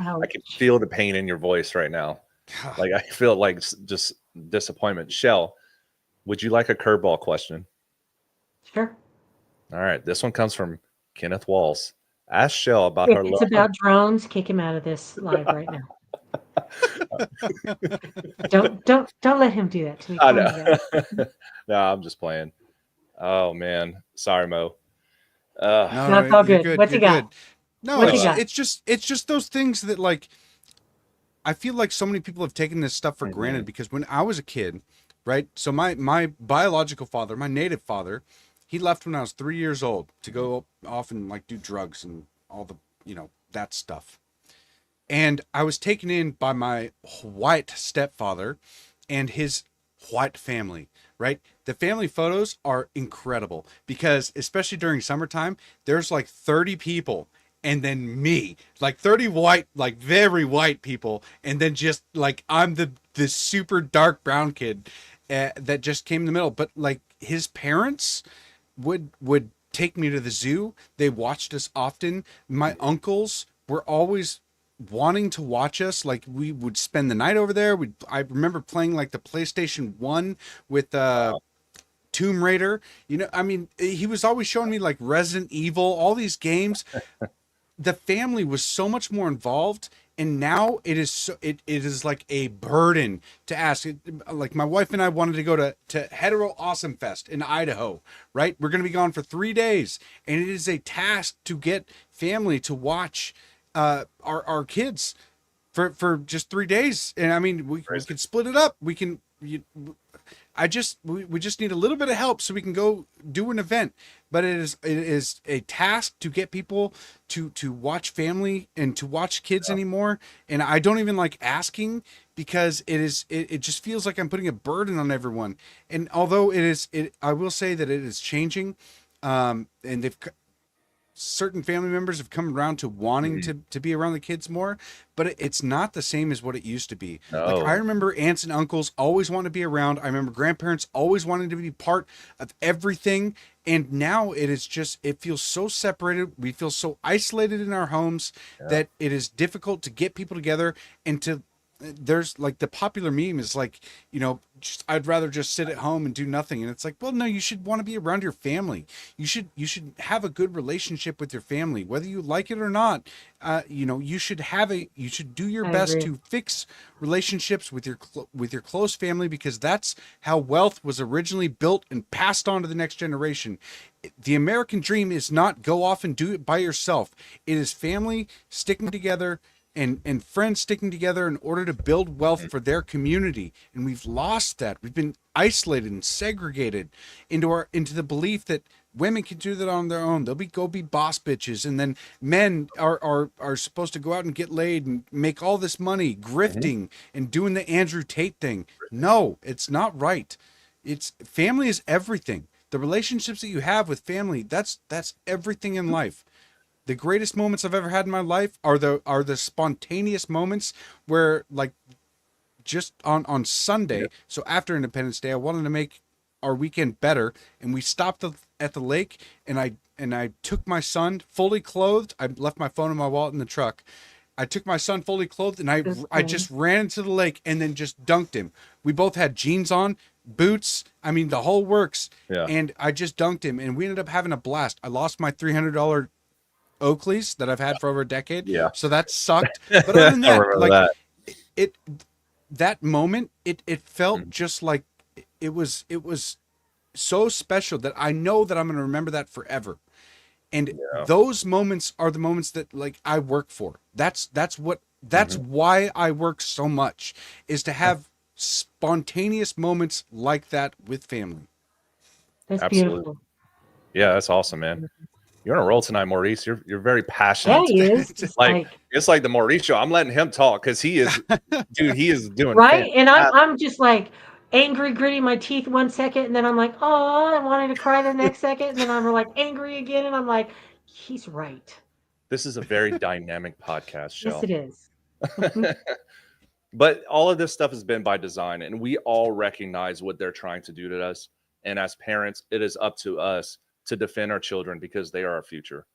feel the pain in your voice right now. Like, I feel like just disappointment. Shell, would you like a curveball question? Sure. All right, this one comes from Kenneth Walls. Ask Shell about her. It's about drones. Kick him out of this live right now. Don't let him do that to me. I know. No, I'm just playing. Oh man, sorry, Mo. No, it's all good. What's he got? No, it's just those things that, like, I feel like so many people have taken this stuff for granted because when I was a kid, right? So my biological father, my native father, he left when I was 3 years old to go off and like do drugs and all the, that stuff. And I was taken in by my white stepfather and his white family, right? The family photos are incredible because especially during summertime, there's like 30 people and then me, like 30 white, like very white people. And then just like, I'm the super dark brown kid that just came in the middle. But like his parents would take me to the zoo. They watched us often. My uncles were always wanting to watch us. Like, we would spend the night over there. I remember playing like the PlayStation 1 with Tomb Raider. I mean, he was always showing me like Resident Evil, all these games. The family was so much more involved, And now it is it is like a burden to ask. Like my wife and I wanted to go to Hetero Awesome Fest in Idaho, right? We're going to be gone for 3 days, and it is a task to get family to watch our kids for just 3 days. And I mean, we can split it up. We can. We just need a little bit of help so we can go do an event. But it is a task to get people to watch family and to watch kids anymore. And I don't even like asking, because it just feels like I'm putting a burden on everyone. And although I will say that it is changing, and certain family members have come around to wanting to be around the kids more, but it's not the same as what it used to be. No. Like I remember aunts and uncles always wanted to be around. I remember grandparents always wanting to be part of everything. And now it feels so separated. We feel so isolated in our homes that it is difficult to get people together. And there's like the popular meme is like, I'd rather just sit at home and do nothing. And it's like, well, no, you should want to be around your family. You should have a good relationship with your family, whether you like it or not. You should do your best to fix relationships with your close family, because that's how wealth was originally built and passed on to the next generation. The American dream is not go off and do it by yourself. It is family sticking together and friends sticking together in order to build wealth for their community. And we've lost that. We've been isolated and segregated into the belief that women can do that on their own. They'll go be boss bitches, and then men are supposed to go out and get laid and make all this money grifting and doing the Andrew Tate thing. No, it's not right. Family is everything. The relationships that you have with family, that's everything in life. The greatest moments I've ever had in my life are the spontaneous moments where, like, just on Sunday, so after Independence Day, I wanted to make our weekend better, and we stopped at the lake, and I took my son fully clothed. I left my phone and my wallet in the truck. I took my son fully clothed, and I just ran into the lake and then just dunked him. We both had jeans on, boots, I mean the whole works, and I just dunked him, and we ended up having a blast. I lost my $300 Oakleys that I've had for over a decade. Yeah. So that sucked. But other than that, that moment, it felt just like it was so special that I know that I'm going to remember that forever. And those moments are the moments that, like, I work for. That's why I work so much, is to have spontaneous moments like that with family. That's Absolutely beautiful. Yeah, that's awesome, man. You're on a roll tonight, Maurice. You're very passionate. Yeah, he is. It's like the Maurice show. I'm letting him talk because he is, dude. He is doing right. fantastic. And I'm just like angry, gritting my teeth 1 second, and then I'm like, oh, I wanted to cry the next second, and then I'm like angry again, and I'm like, he's right. This is a very dynamic podcast show. Yes, it is. But all of this stuff has been by design, and we all recognize what they're trying to do to us. And as parents, it is up to us to defend our children, because they are our future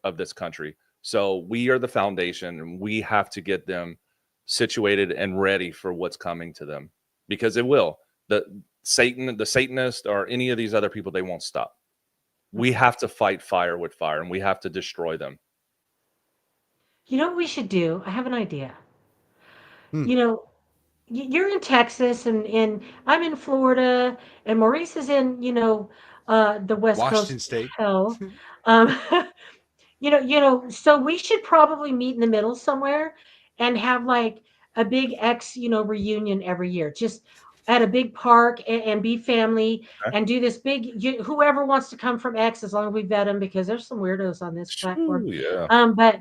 of this country. So we are the foundation, and we have to get them situated and ready for what's coming to them, because it will. The Satanist, or any of these other people, they won't stop. We have to fight fire with fire, and we have to destroy them. You know what we should do? I have an idea. You're in Texas, and I'm in Florida, and Maurice is in, the West Washington Coast. State. Hell. So we should probably meet in the middle somewhere and have like a big X, reunion every year, just at a big park, and be family, and do this big, whoever wants to come from X, as long as we vet them, because there's some weirdos on this platform. But,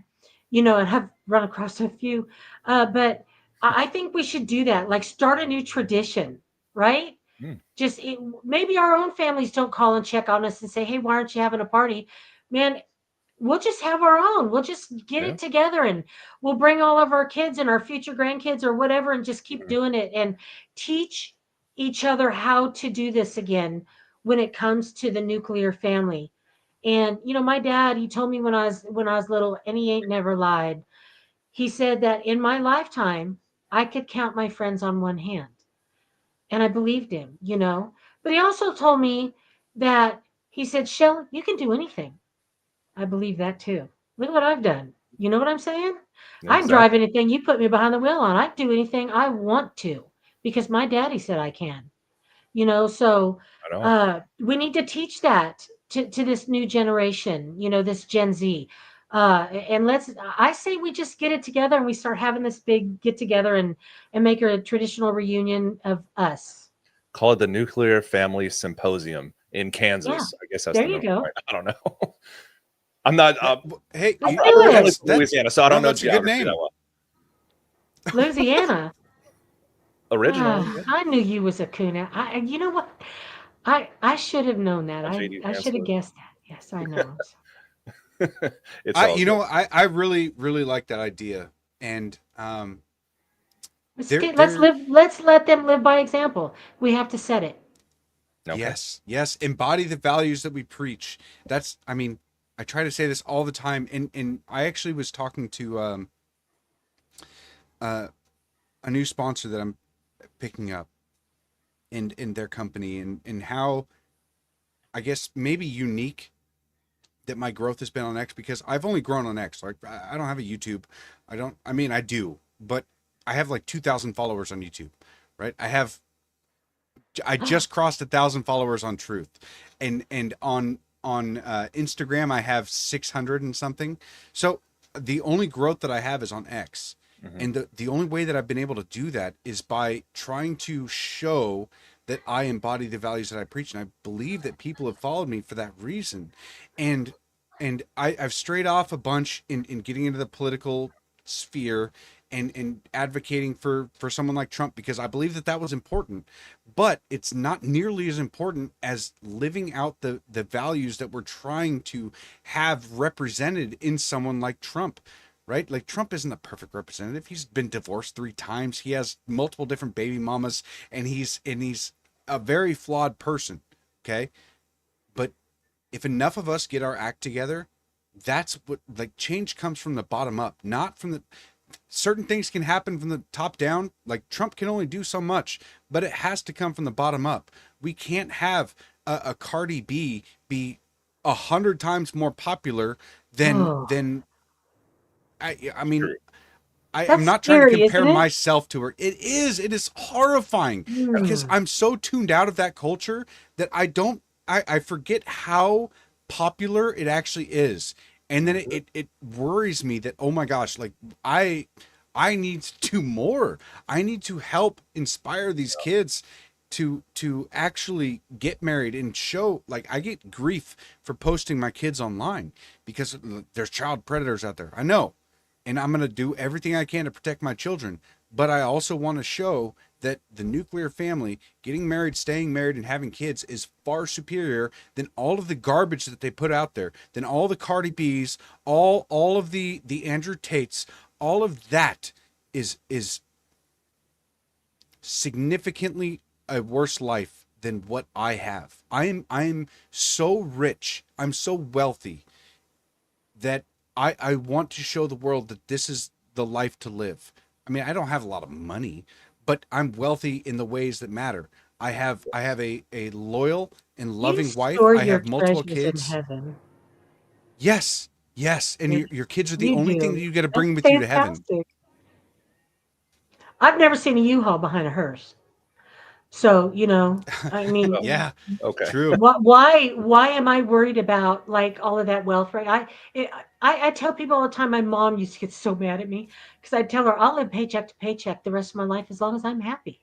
and have run across a few, but I think we should do that. Like, start a new tradition, right? Just maybe our own families don't call and check on us and say, hey, why aren't you having a party? Man, we'll just have our own. We'll just get it together, and we'll bring all of our kids and our future grandkids or whatever, and just keep doing it and teach each other how to do this again when it comes to the nuclear family. And, my dad, he told me when I was little, and he ain't never lied. He said that in my lifetime, I could count my friends on one hand. And I believed him, But he also told me that, he said, Shell, you can do anything. I believe that too. Look what I've done. You know what I'm saying? I'd Exactly. drive anything you put me behind the wheel on. I'd do anything I want to because my daddy said I can. So I know. we need to teach that to this new generation, this Gen Z. And I say we just get it together and we start having this big get together and make a traditional reunion of us. Call it the Nuclear Family Symposium in Yeah, Kansas. I guess that's there the you name. go. Right? I don't know. I'm not. Hey, Let's I'm do originally it. from Louisiana, so I don't know that's a good geography name. that well. Louisiana. Originally, yeah. I knew you was a coon. You know what? I should have known that. JD I should have Chancellor. guessed that. Yes, I know. It's all good. I really like that idea, and Let's let them live by example. We have to set it. Okay. yes, embody the values that we preach. That's, I mean, I try to say this all the time, and I actually was talking to a new sponsor that I'm picking up in their company, and how, I guess, maybe unique that my growth has been on X, because I've only grown on X. Like, I don't have a YouTube. I mean, I do, but I have like 2,000 followers on YouTube, right? I just crossed 1,000 followers on Truth, and on Instagram I have 600 and something. So the only growth that I have is on X, and the only way that I've been able to do that is by trying to show that I embody the values that I preach, and I believe that people have followed me for that reason, and I've strayed off a bunch in getting into the political sphere and advocating for someone like Trump, because I believe that was important, but it's not nearly as important as living out the values that we're trying to have represented in someone like Trump, right? Like, Trump isn't a perfect representative. He's been divorced 3 times. He has multiple different baby mamas, and he's a very flawed person. Okay. But if enough of us get our act together, that's what, like, change comes from the bottom up, not from the, certain things can happen from the top down. Like, Trump can only do so much, but it has to come from the bottom up. We can't have a Cardi B be 100 times more popular than I mean, I'm not trying to scary, compare isn't it? myself to her. It is horrifying, because I'm so tuned out of that culture that I forget how popular it actually is. And then it worries me that, oh my gosh, like, I need to do more. I need to help inspire these kids to actually get married and show. Like, I get grief for posting my kids online because there's child predators out there. I know. And I'm going to do everything I can to protect my children. But I also want to show that the nuclear family, getting married, staying married, and having kids, is far superior than all of the garbage that they put out there, than all the Cardi B's, all of the Andrew Tates. All of that is significantly a worse life than what I have. I'm so rich, I'm so wealthy, that I want to show the world that this is the life to live. I mean, I don't have a lot of money, but I'm wealthy in the ways that matter. I have a loyal and loving wife. Store I your have multiple treasures kids. in heaven. Yes. And Yes, your kids are the you only do. thing that you got to That's bring with you to heaven. fantastic. I've never seen a U-Haul behind a hearse. So, I mean, Yeah. Okay. True. why am I worried about, like, all of that wealth, right? I tell people all the time, my mom used to get so mad at me because I tell her I'll live paycheck to paycheck the rest of my life as long as I'm happy.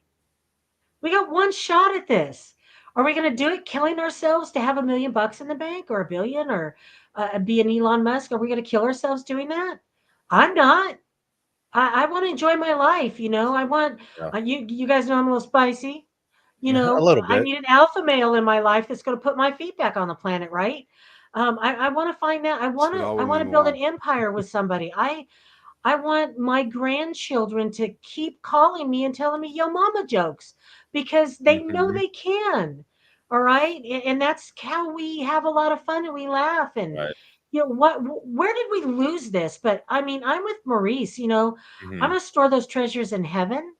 We got one shot at this. Are we going to do it killing ourselves to have $1 million in the bank, or $1 billion, or be an Elon Musk? Are we going to kill ourselves doing that? I'm not. I want to enjoy my life. I want, Yeah. you guys know I'm a little spicy. A little I bit. need an alpha male in my life that's going to put my feet back on the planet, right? I want to find that. That's what all I want to women build an want. empire with somebody. I want my grandchildren to keep calling me and telling me yo mama jokes because they know they can. All right. And that's how we have a lot of fun and we laugh. And Right. where did we lose this? But I mean, I'm with Maurice, I'm going to store those treasures in heaven.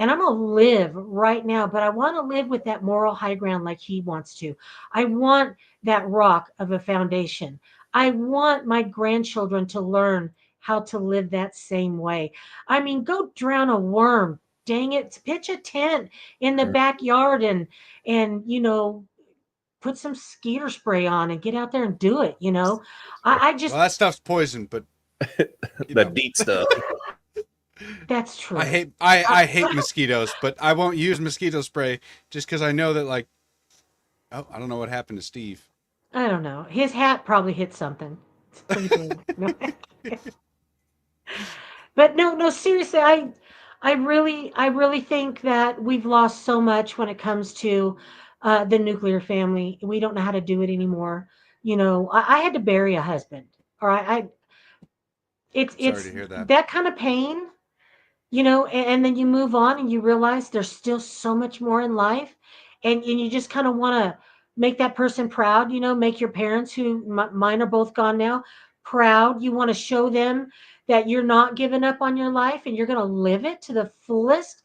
And I'm going to live right now, but I want to live with that moral high ground like he wants to. I want that rock of a foundation. I want my grandchildren to learn how to live that same way. I mean, go drown a worm. Dang it, pitch a tent in the backyard and put some skeeter spray on and get out there and do it. I just Well, that stuff's poison, but The DEET stuff. that's true. I hate mosquitoes, but I won't use mosquito spray just because I know that I don't know what happened to Steve. I don't know. His hat probably hit something. It's pretty big. But no, seriously, I really think that we've lost so much when it comes to the nuclear family. We don't know how to do it anymore. I had to bury a husband, or it's Sorry to hear that. that kind of pain, and then you move on and you realize there's still so much more in life, and you just kind of want to make that person proud. Make your parents, who mine are both gone now, proud. You want to show them that you're not giving up on your life and you're going to live it to the fullest.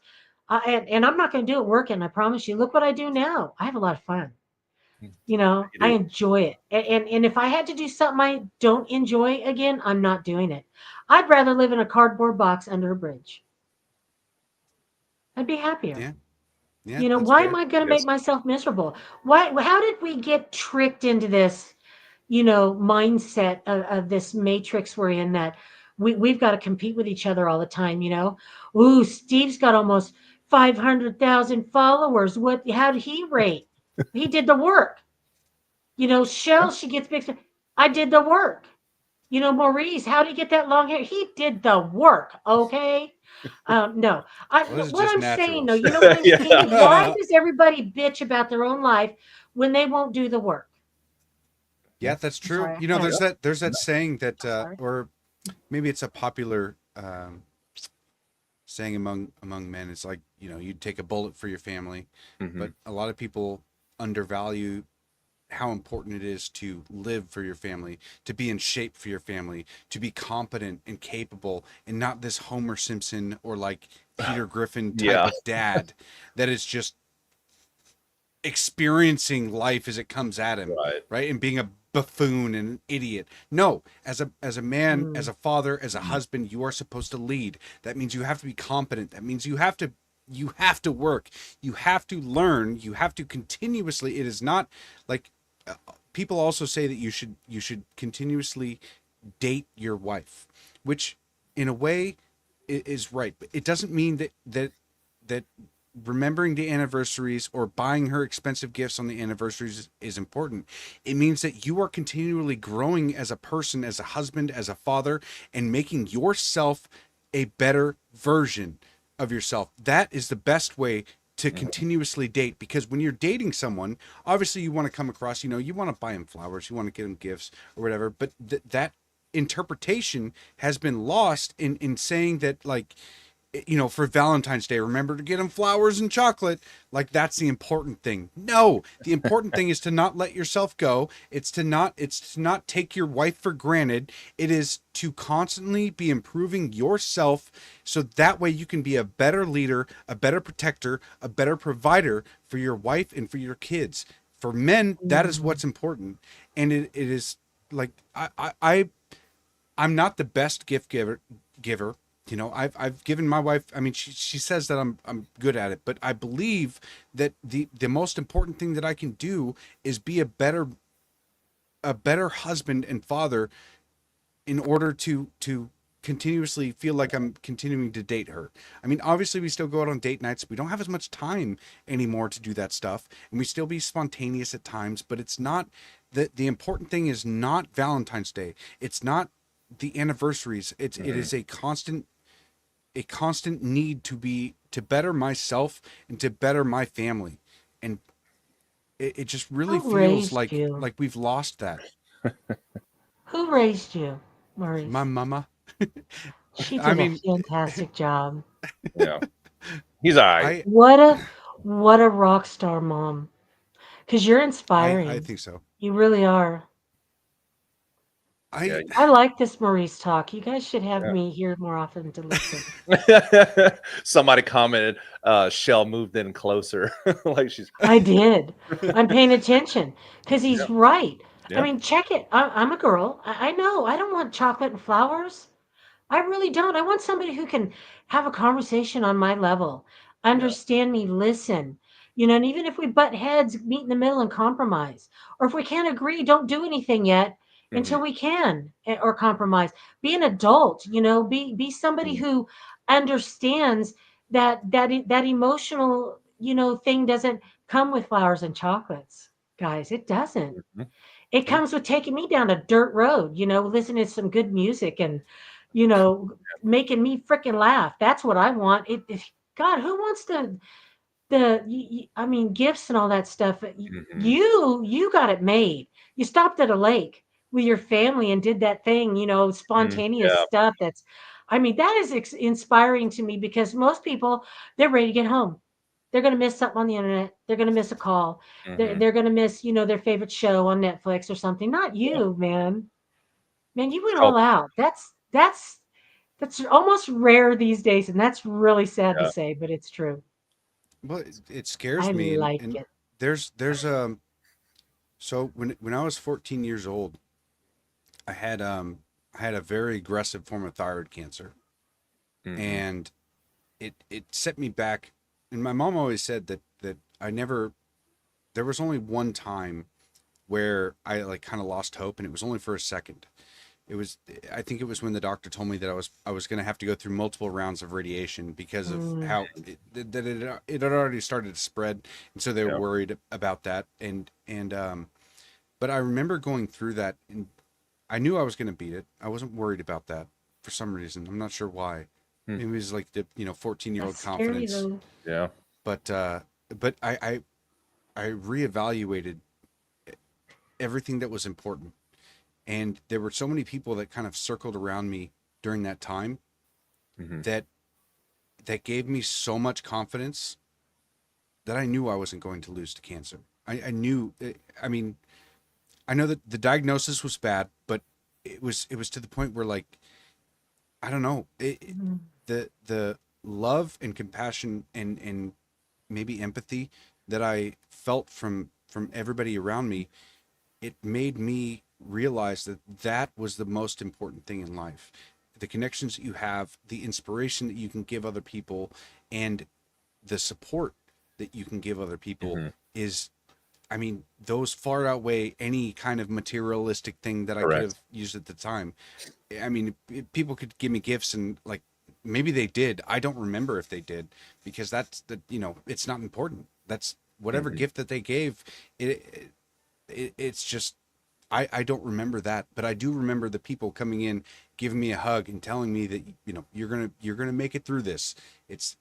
And I'm not going to do it working, I promise you. Look what I do now. I have a lot of fun. I enjoy it. And if I had to do something I don't enjoy again, I'm not doing it. I'd rather live in a cardboard box under a bridge. I'd be happier. Yeah. Why am I going to make myself miserable? How did we get tricked into this, mindset of this matrix we're in, that we've got to compete with each other all the time, Ooh, Steve's got almost 500,000 followers. How did he rate? He did the work. Shell, she gets big. I did the work. Maurice, how did he get that long hair? He did the work. Okay. No, what I'm saying, though, you know what I'm saying? Why does everybody bitch about their own life when they won't do the work? Yeah, that's true. Sorry. There's that saying that, or maybe it's a popular saying among men. It's like, you'd take a bullet for your family, but a lot of people undervalue how important it is to live for your family, to be in shape for your family, to be competent and capable, and not this Homer Simpson or like Peter Griffin type of dad that is just experiencing life as it comes at him, right? And being a buffoon and an idiot. No, as a man, as a father, as a husband, you are supposed to lead. That means you have to be competent. That means you have to work. You have to learn. You have to continuously. It is not like people also say that you should continuously date your wife, which in a way is right, but it doesn't mean that remembering the anniversaries or buying her expensive gifts on the anniversaries is important. It means that you are continually growing as a person, as a husband, as a father, and making yourself a better version of yourself. That is the best way to continuously date, because when you're dating someone, obviously you want to come across, you want to buy them flowers, you want to get them gifts or whatever, but that interpretation has been lost in saying that, like, for Valentine's Day, remember to get them flowers and chocolate. Like, that's the important thing. No, the important thing is to not let yourself go. It's to not take your wife for granted. It is to constantly be improving yourself, so that way you can be a better leader, a better protector, a better provider for your wife and for your kids. For men, that is what's important. And it is like, I'm not the best gift giver. I've given my wife, I mean, she says that I'm good at it, but I believe that the most important thing that I can do is be a better husband and father in order to continuously feel like I'm continuing to date her. I mean, obviously we still go out on date nights. We don't have as much time anymore to do that stuff, and we still be spontaneous at times, but it's not the important thing is not Valentine's Day. It's not the anniversaries. It is a constant need to better myself and to better my family. And it just really feels like we've lost that. Who raised you, Maurice? My mama. She did a fantastic job. Yeah. He's all right. What a rock star mom. Because you're inspiring. I think so. You really are. I like this Maurice talk. You guys should have me here more often to listen. Somebody commented, Shell moved in closer. Like she's. I did. I'm paying attention because he's right. I mean, check it. I'm a girl. I know. I don't want chocolate and flowers. I really don't. I want somebody who can have a conversation on my level, understand me, listen. And even if we butt heads, meet in the middle and compromise. Or if we can't agree, don't do anything yet Mhm. until we can or compromise. Be an adult, be somebody Mhm. who understands that emotional, thing doesn't come with flowers and chocolates. Guys, it doesn't. Mhm. It Yeah. comes with taking me down a dirt road, listening to some good music and, making me freaking laugh. That's what I want. God, who wants I mean, gifts and all that stuff. Mhm. You got it made. You stopped at a lake with your family and did that thing, Mhm. spontaneous Yeah. stuff. I mean, that is inspiring to me because most people, they're ready to get home. They're going to miss something on the internet. They're going to miss a call. They're, Mhm. they're going to miss, their favorite show on Netflix or something. Not Yeah. you, man. Man, you went So all out. That's almost rare these days, and that's really sad to yeah. say, but it's true. Well, it scares I me, and like it. there's so when I was 14 years old, I had I had a very aggressive form of thyroid cancer, Mhm. and it set me back. And my mom always said that I never there was only one time where I like kind of lost hope, and it was only for a second. It was I think it was when the doctor told me that I was going to have to go through multiple rounds of radiation because of Mm, how it had already started to spread, and so they were Yeah. worried about that. And but I remember going through that, and I knew I was going to beat it. I wasn't worried about that for some reason. I'm not sure why. Hmm. Maybe it was like the 14-year-old that's scary confidence, though. Yeah. but I reevaluated everything that was important. And there were so many people that kind of circled around me during that time Mhm. that gave me so much confidence that I knew I wasn't going to lose to cancer. I knew. I mean, I know that the diagnosis was bad, but it was to the point where like I don't know Mm, the love and compassion and maybe empathy that I felt from everybody around me, it made me realize that that was the most important thing in life. The connections that you have, the inspiration that you can give other people, and the support that you can give other people Mhm. is, I mean, those far outweigh any kind of materialistic thing that I could Correct. have used at the time. I mean, people could give me gifts and like maybe they did. I don't remember if they did because that's it's not important. That's whatever Mhm. gift that they gave. It's just I don't remember that, but I do remember the people coming in, giving me a hug and telling me that you're gonna make it through this. It's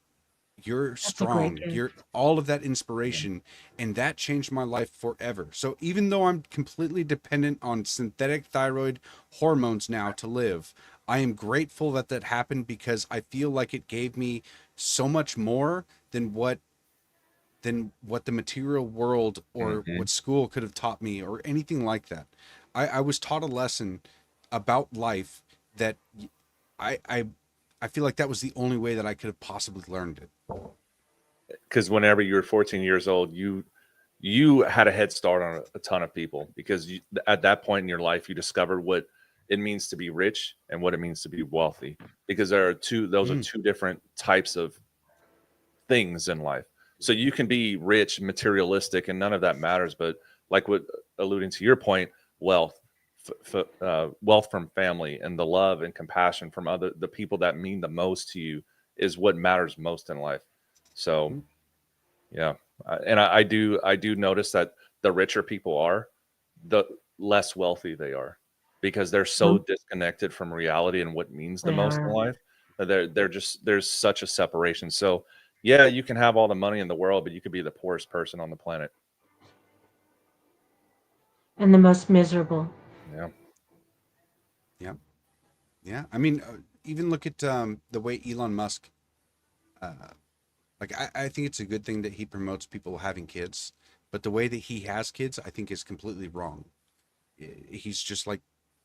you're that's a great strong. gift. You're all of that inspiration, and that changed my life forever. So even though I'm completely dependent on synthetic thyroid hormones now to live, I am grateful that that happened because I feel like it gave me so much more than what the material world or Mhm. what school could have taught me or anything like that. I was taught a lesson about life that I I I feel like that was the only way that I could have possibly learned it. Because whenever you were 14 years old, you had a head start on a ton of people because at that point in your life you discovered what it means to be rich and what it means to be wealthy because those are Mm, two different types of things in life. So you can be rich, materialistic, and none of that matters. But like what alluding to your point, wealth, wealth from family, and the love and compassion from the people that mean the most to you is what matters most in life. So mm, yeah, and I do notice that the richer people are, the less wealthy they are, because they're so Mm, disconnected from reality and what means the they most in are. life. They're just there's such a separation. So yeah, you can have all the money in the world, but you could be the poorest person on the planet. And the most miserable. Yeah. yeah, yeah. I mean, even look at the way Elon Musk. Uh, like I think it's a good thing that he promotes people having kids, but the way that he has kids, I think, is completely wrong. He's just like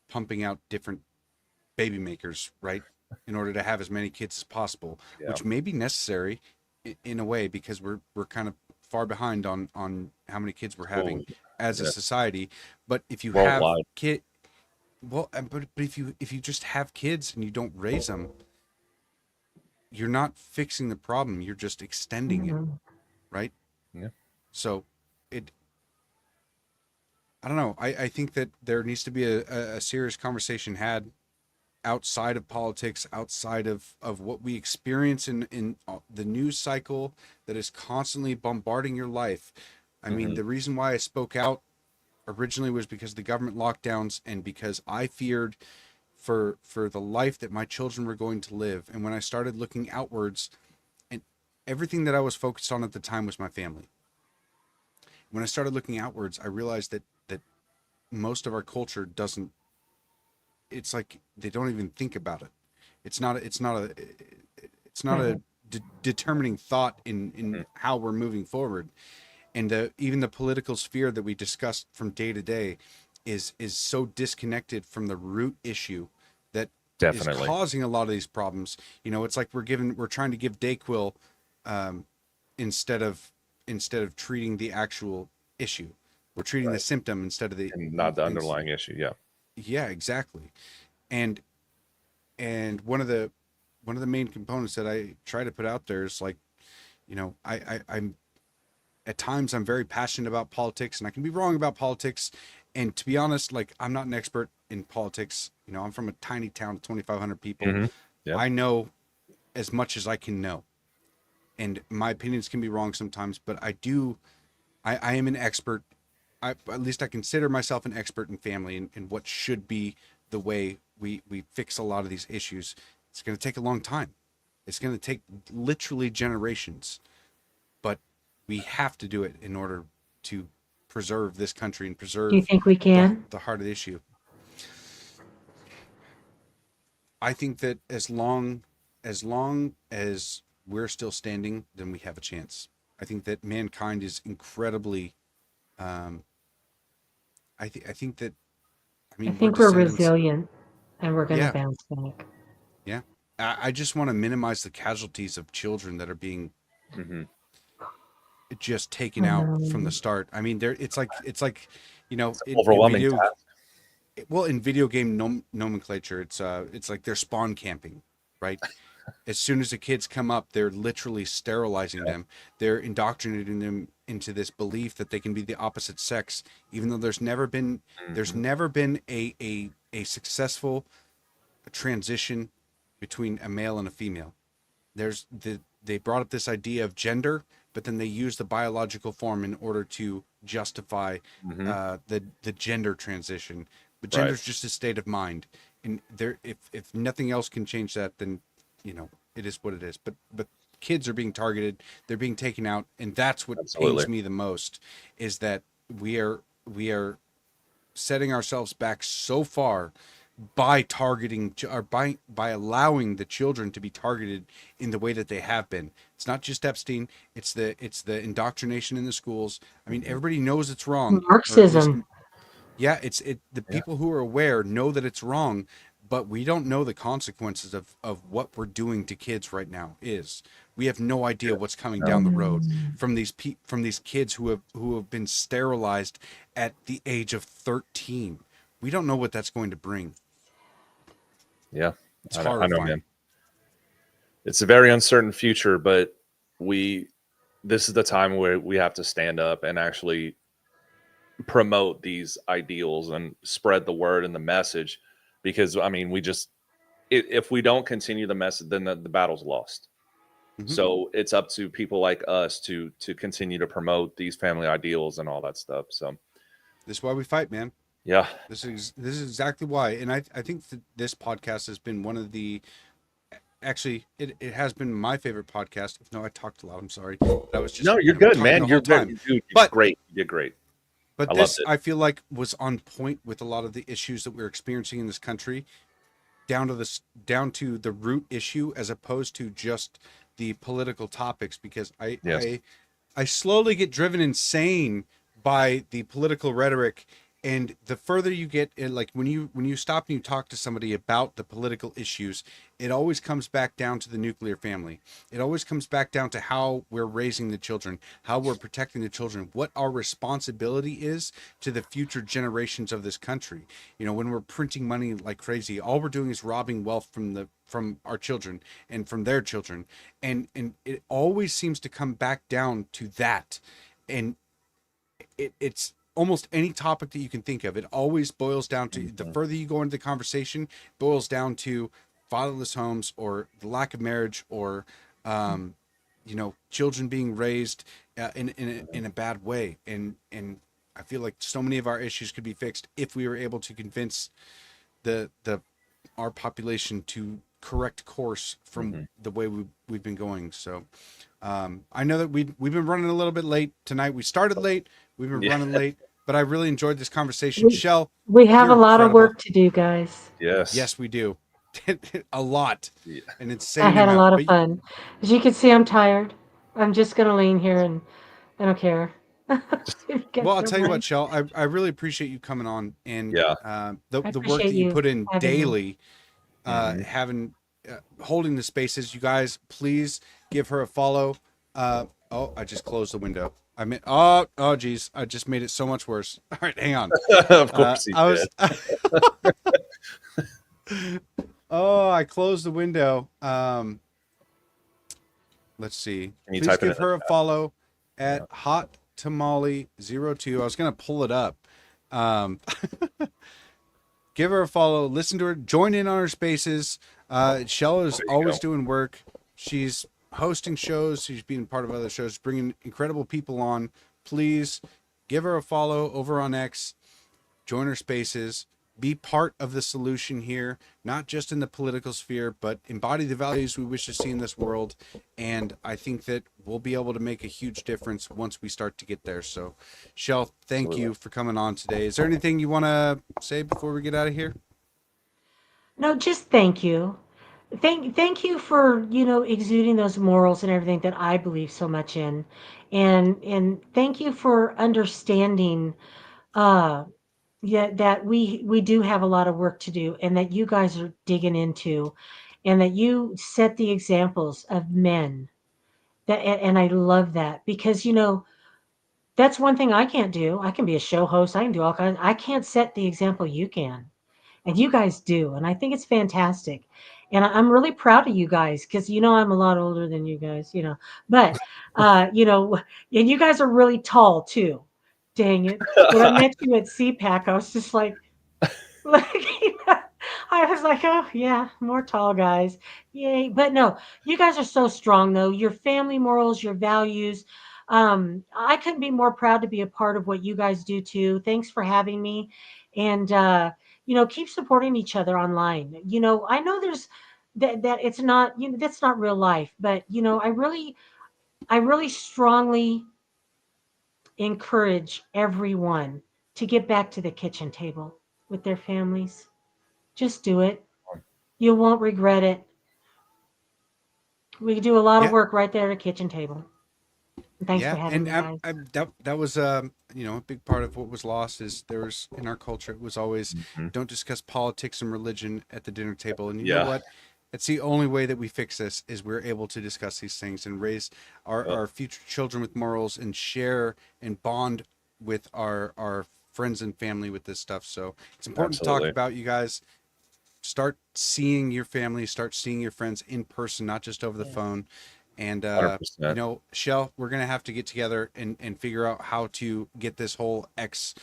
pumping out different baby makers, right? In order to have as many kids as possible, Yeah. which may be necessary in a way because we're kind of far behind on how many kids we're Oh, having as a yeah. society. But if you have Worldwide. kid, Well, but if you just have kids and you don't raise them, you're not fixing the problem. You're just extending it, right? Yeah. So, I don't know. I think that there needs to be a serious conversation had outside of politics, outside of what we experience in the news cycle that is constantly bombarding your life. I mean, the reason why I spoke out originally was because of the government lockdowns and because I feared for the life that my children were going to live. And when I started looking outwards, and everything that I was focused on at the time was my family. When I started looking outwards, I realized that most of our culture doesn't, it's like they don't even think about it. It's not a determining thought in how we're moving forward. And even the political sphere that we discussed from day to day is so disconnected from the root issue that Definitely is causing a lot of these problems. You know, it's like we're trying to give Dayquil instead of treating the actual issue. We're treating the symptom instead of and not the underlying issue. Yeah. Yeah, exactly. And one of the main components that I try to put out there is like, you know, I'm at times I'm very passionate about politics, and I can be wrong about politics. And to be honest, like, I'm not an expert in politics. You know, I'm from a tiny town of 2,500 people. Yeah. I know as much as I can know, and my opinions can be wrong sometimes, but I am an expert. At least I consider myself an expert in family and what should be the way we fix a lot of these issues. It's going to take a long time. It's going to take literally generations, but we have to do it in order to preserve this country and preserve. Do you think we can? The heart of the issue. I think that as long as we're still standing, then we have a chance. I think that mankind is incredibly. I think that. I think we're resilient, and we're going to bounce back. Yeah, I just want to minimize the casualties of children that are being just taken out from the start. I mean, it's like you know, overwhelming task. Well, in video game nomenclature, it's like they're spawn camping, right? As soon as the kids come up, they're literally sterilizing them. They're indoctrinating them into this belief that they can be the opposite sex, even though there's never been a successful transition between a male and a female. They brought up this idea of gender, but then they use the biological form in order to justify the gender transition. But gender is just a state of mind, and if nothing else can change that, then you know it is what it is. But kids are being targeted; they're being taken out, and that's what pains me the most. Is that we are setting ourselves back so far by targeting or by allowing the children to be targeted in the way that they have been. It's not just Epstein; it's the indoctrination in the schools. I mean, everybody knows it's wrong. Marxism. Yeah, the people who are aware know that it's wrong, but we don't know the consequences of what we're doing to kids right now. We have no idea what's coming down the road from these kids who have been sterilized at the age of 13. We don't know what that's going to bring. Yeah, it's horrifying. I know, man. It's a very uncertain future, but this is the time where we have to stand up and actually promote these ideals and spread the word and the message, because I mean, if we don't continue the message, then the battle's lost. So it's up to people like us to continue to promote these family ideals and all that stuff. So this is why we fight, man. Yeah, this is exactly why. And I think that this podcast has been one of the, actually it has been my favorite podcast. No, I talked a lot. I'm sorry. That was just, no, you're good, man. You're good. You did great. You did great. But this, I feel like, was on point with a lot of the issues that we're experiencing in this country, down to the root issue, as opposed to just the political topics. Because I slowly get driven insane by the political rhetoric And the further you get, like when you stop and you talk to somebody about the political issues, it always comes back down to the nuclear family. It always comes back down to how we're raising the children, how we're protecting the children, what our responsibility is to the future generations of this country. You know, when we're printing money like crazy, all we're doing is robbing wealth from our children and from their children, and it always seems to come back down to that. And it's almost any topic that you can think of. It always boils down to, the further you go into the conversation, boils down to fatherless homes or the lack of marriage or, you know, children being raised in a bad way. And I feel like so many of our issues could be fixed if we were able to convince our population to correct course from the way we've been going. So I know that we've been running a little bit late tonight. We started late. We've been running late, but I really enjoyed this conversation. Shell, we have a lot incredible. of work to do, guys. Yes, we do. A lot. Yeah. An insane I had amount. a lot of fun. As you can see, I'm tired. I'm just gonna lean here and I don't care. Well, I'll tell you what, Shell, I really appreciate you coming on and the work that you put in daily, having holding the spaces. You guys, please give her a follow. Oh, I just closed the window. I mean, oh, geez, I just made it so much worse. All right, hang on. Of course he did. Oh, I closed the window. Let's see. Please give her a follow at Hot Tamale 02. I was gonna pull it up. Give her a follow. Listen to her. Join in on her spaces. Shell is always doing work. She's hosting shows. She's being part of other shows, bringing incredible people on. Please give her a follow over on X. Join her spaces. Be part of the solution here, not just in the political sphere, but embody the values we wish to see in this world. And I think that we'll be able to make a huge difference once we start to get there. So, Shell, thank you for coming on today. Is there anything you want to say before we get out of here? No, just thank you. Thank you for, you know, exuding those morals and everything that I believe so much in. And thank you for understanding that we do have a lot of work to do and that you guys are digging into and that you set the examples of men that and I love that because you know that's one thing I can't do. I can be a show host, I can do all kinds. I can't set the example you can. And you guys do. And I think it's fantastic. And I'm really proud of you guys because, you know, I'm a lot older than you guys, you know, but, you know, and you guys are really tall too. Dang it. When I met you at CPAC, I was just like, you know, I was like, oh, yeah, more tall guys. Yay. But no, you guys are so strong, though. Your family morals, your values. I couldn't be more proud to be a part of what you guys do, too. Thanks for having me. And, you know, keep supporting each other online. You know, I know there's that it's not, you know, that's not real life. But, you know, I really strongly encourage everyone to get back to the kitchen table with their families. Just do it. You won't regret it. We do a lot of work right there at the kitchen table. Thanks for having me, guys. That was you know, a big part of what was lost is there was in our culture it was always don't discuss politics and religion at the dinner table. And you know what? It's the only way that we fix this is we're able to discuss these things and raise our future children with morals and share and bond with our friends and family with this stuff. So it's important to talk about. You guys start seeing your family, start seeing your friends in person, not just over the phone. And you know, Shell, we're gonna have to get together and figure out how to get this whole X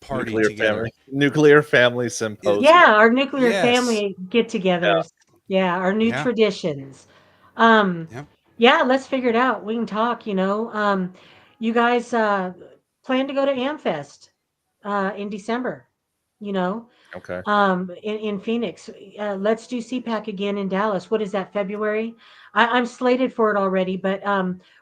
party together. Nuclear family symposium. Yeah, our nuclear family get-togethers. Yeah, our new traditions. Yeah, let's figure it out. We can talk. You know, you guys plan to go to Amfest in December. You know, okay. In Phoenix, let's do CPAC again in Dallas. What is that, February? I'm slated for it already, but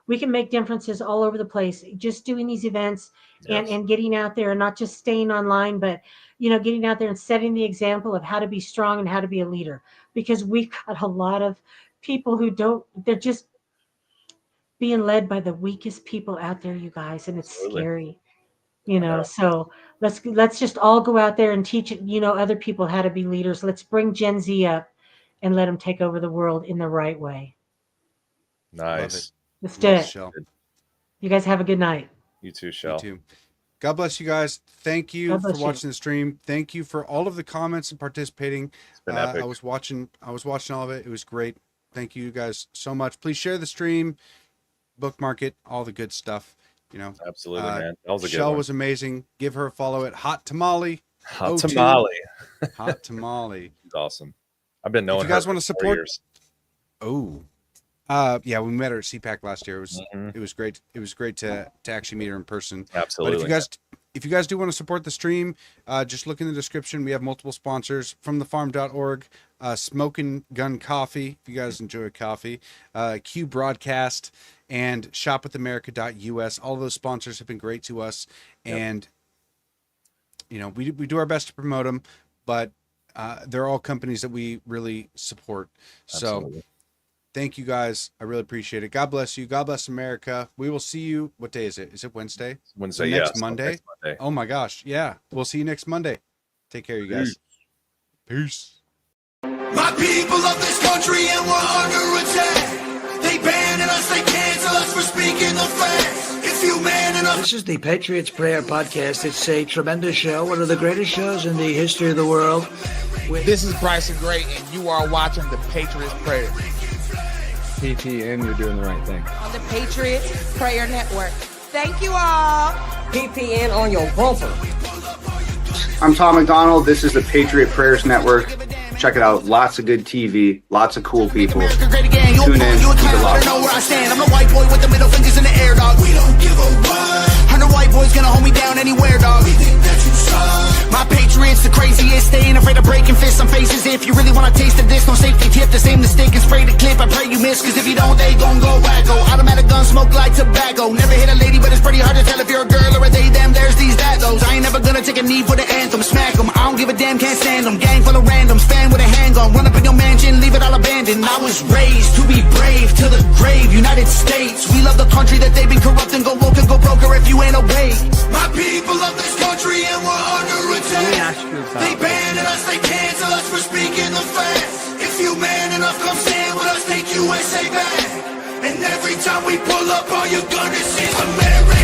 we can make differences all over the place. Just doing these events and getting out there and not just staying online, but, you know, getting out there and setting the example of how to be strong and how to be a leader. Because we've got a lot of people who they're just being led by the weakest people out there, you guys, and it's scary. You know, so let's just all go out there and teach, other people how to be leaders. Let's bring Gen Z up and let them take over the world in the right way. Nice. Let's do it. Shell. You guys have a good night. You too, Shell. You too. God bless you guys. Thank you God for bless you. watching the stream. Thank you for all of the comments and participating. It's been epic. I was watching all of it. It was great. Thank you guys so much. Please share the stream, bookmark it, all the good stuff. Absolutely, man. That was a good Shell one. was amazing. Give her a follow at Hot Tamale. Hot Tamale. Hot Tamale. She's awesome. I've been knowing If you guys her want to for 4 support, years. yeah, we met her at CPAC last year. It was great. It was great to actually meet her in person. Absolutely. But if you guys do want to support the stream, just look in the description. We have multiple sponsors from thefarm.org, Smoking Gun Coffee, if you guys enjoy coffee, Q Broadcast, and shopwithamerica.us. All of those sponsors have been great to us. And, we do our best to promote them, but they're all companies that we really support. Absolutely. So thank you guys. I really appreciate it. God bless you. God bless America. We will see you. What day is it? Is it Wednesday? Wednesday, next yeah. Monday? Next Monday. Oh my gosh. Yeah. We'll see you next Monday. Take care, you guys. Peace. My people of this country and we're under attack. They banning us, they cancel us for speaking the facts. If you man enough. This is the Patriots Prayer Podcast. It's a tremendous show, one of the greatest shows in the history of the world. This is Bryson Gray, and you are watching the Patriots Prayer. PPN, you're doing the right thing. On the Patriots Prayer Network. Thank you all. PPN on your bumper. I'm Tom McDonald. This is the Patriot Prayers Network. Check it out. Lots of good TV. Lots of cool people. Tune in. Keep it locked. Know where I stand. I'm the white boy with the middle fingers in the air, dog. We don't give a what. 100 white boys gonna hold me down anywhere, dog. We think that you suck. My patriots the craziest. They ain't afraid of breaking fists on faces. If you really wanna taste of this, no safety tip. The same mistake and spray the clip. I pray you miss, cause if you don't, they gon' go wacko. Automatic gun smoke like tobacco. Never hit a lady, but it's pretty hard to tell if you're a girl or a they, them. There's these, that, those. I ain't never gonna take a knee for the anthem. Smack them. I don't give a damn, can't stand them. Gang full of randoms. Fan with a handgun. Run up in your mansion, leave it all abandoned. I was raised to be brave to the grave. United States, we love the country that they've been corrupting. Go woke and go broker if you ain't awake. My people of this country and we're under attack. They banning us, they cancel us for speaking the facts. If you man enough, come stand with us, take USA back. And every time we pull up, all you're gonna see is America.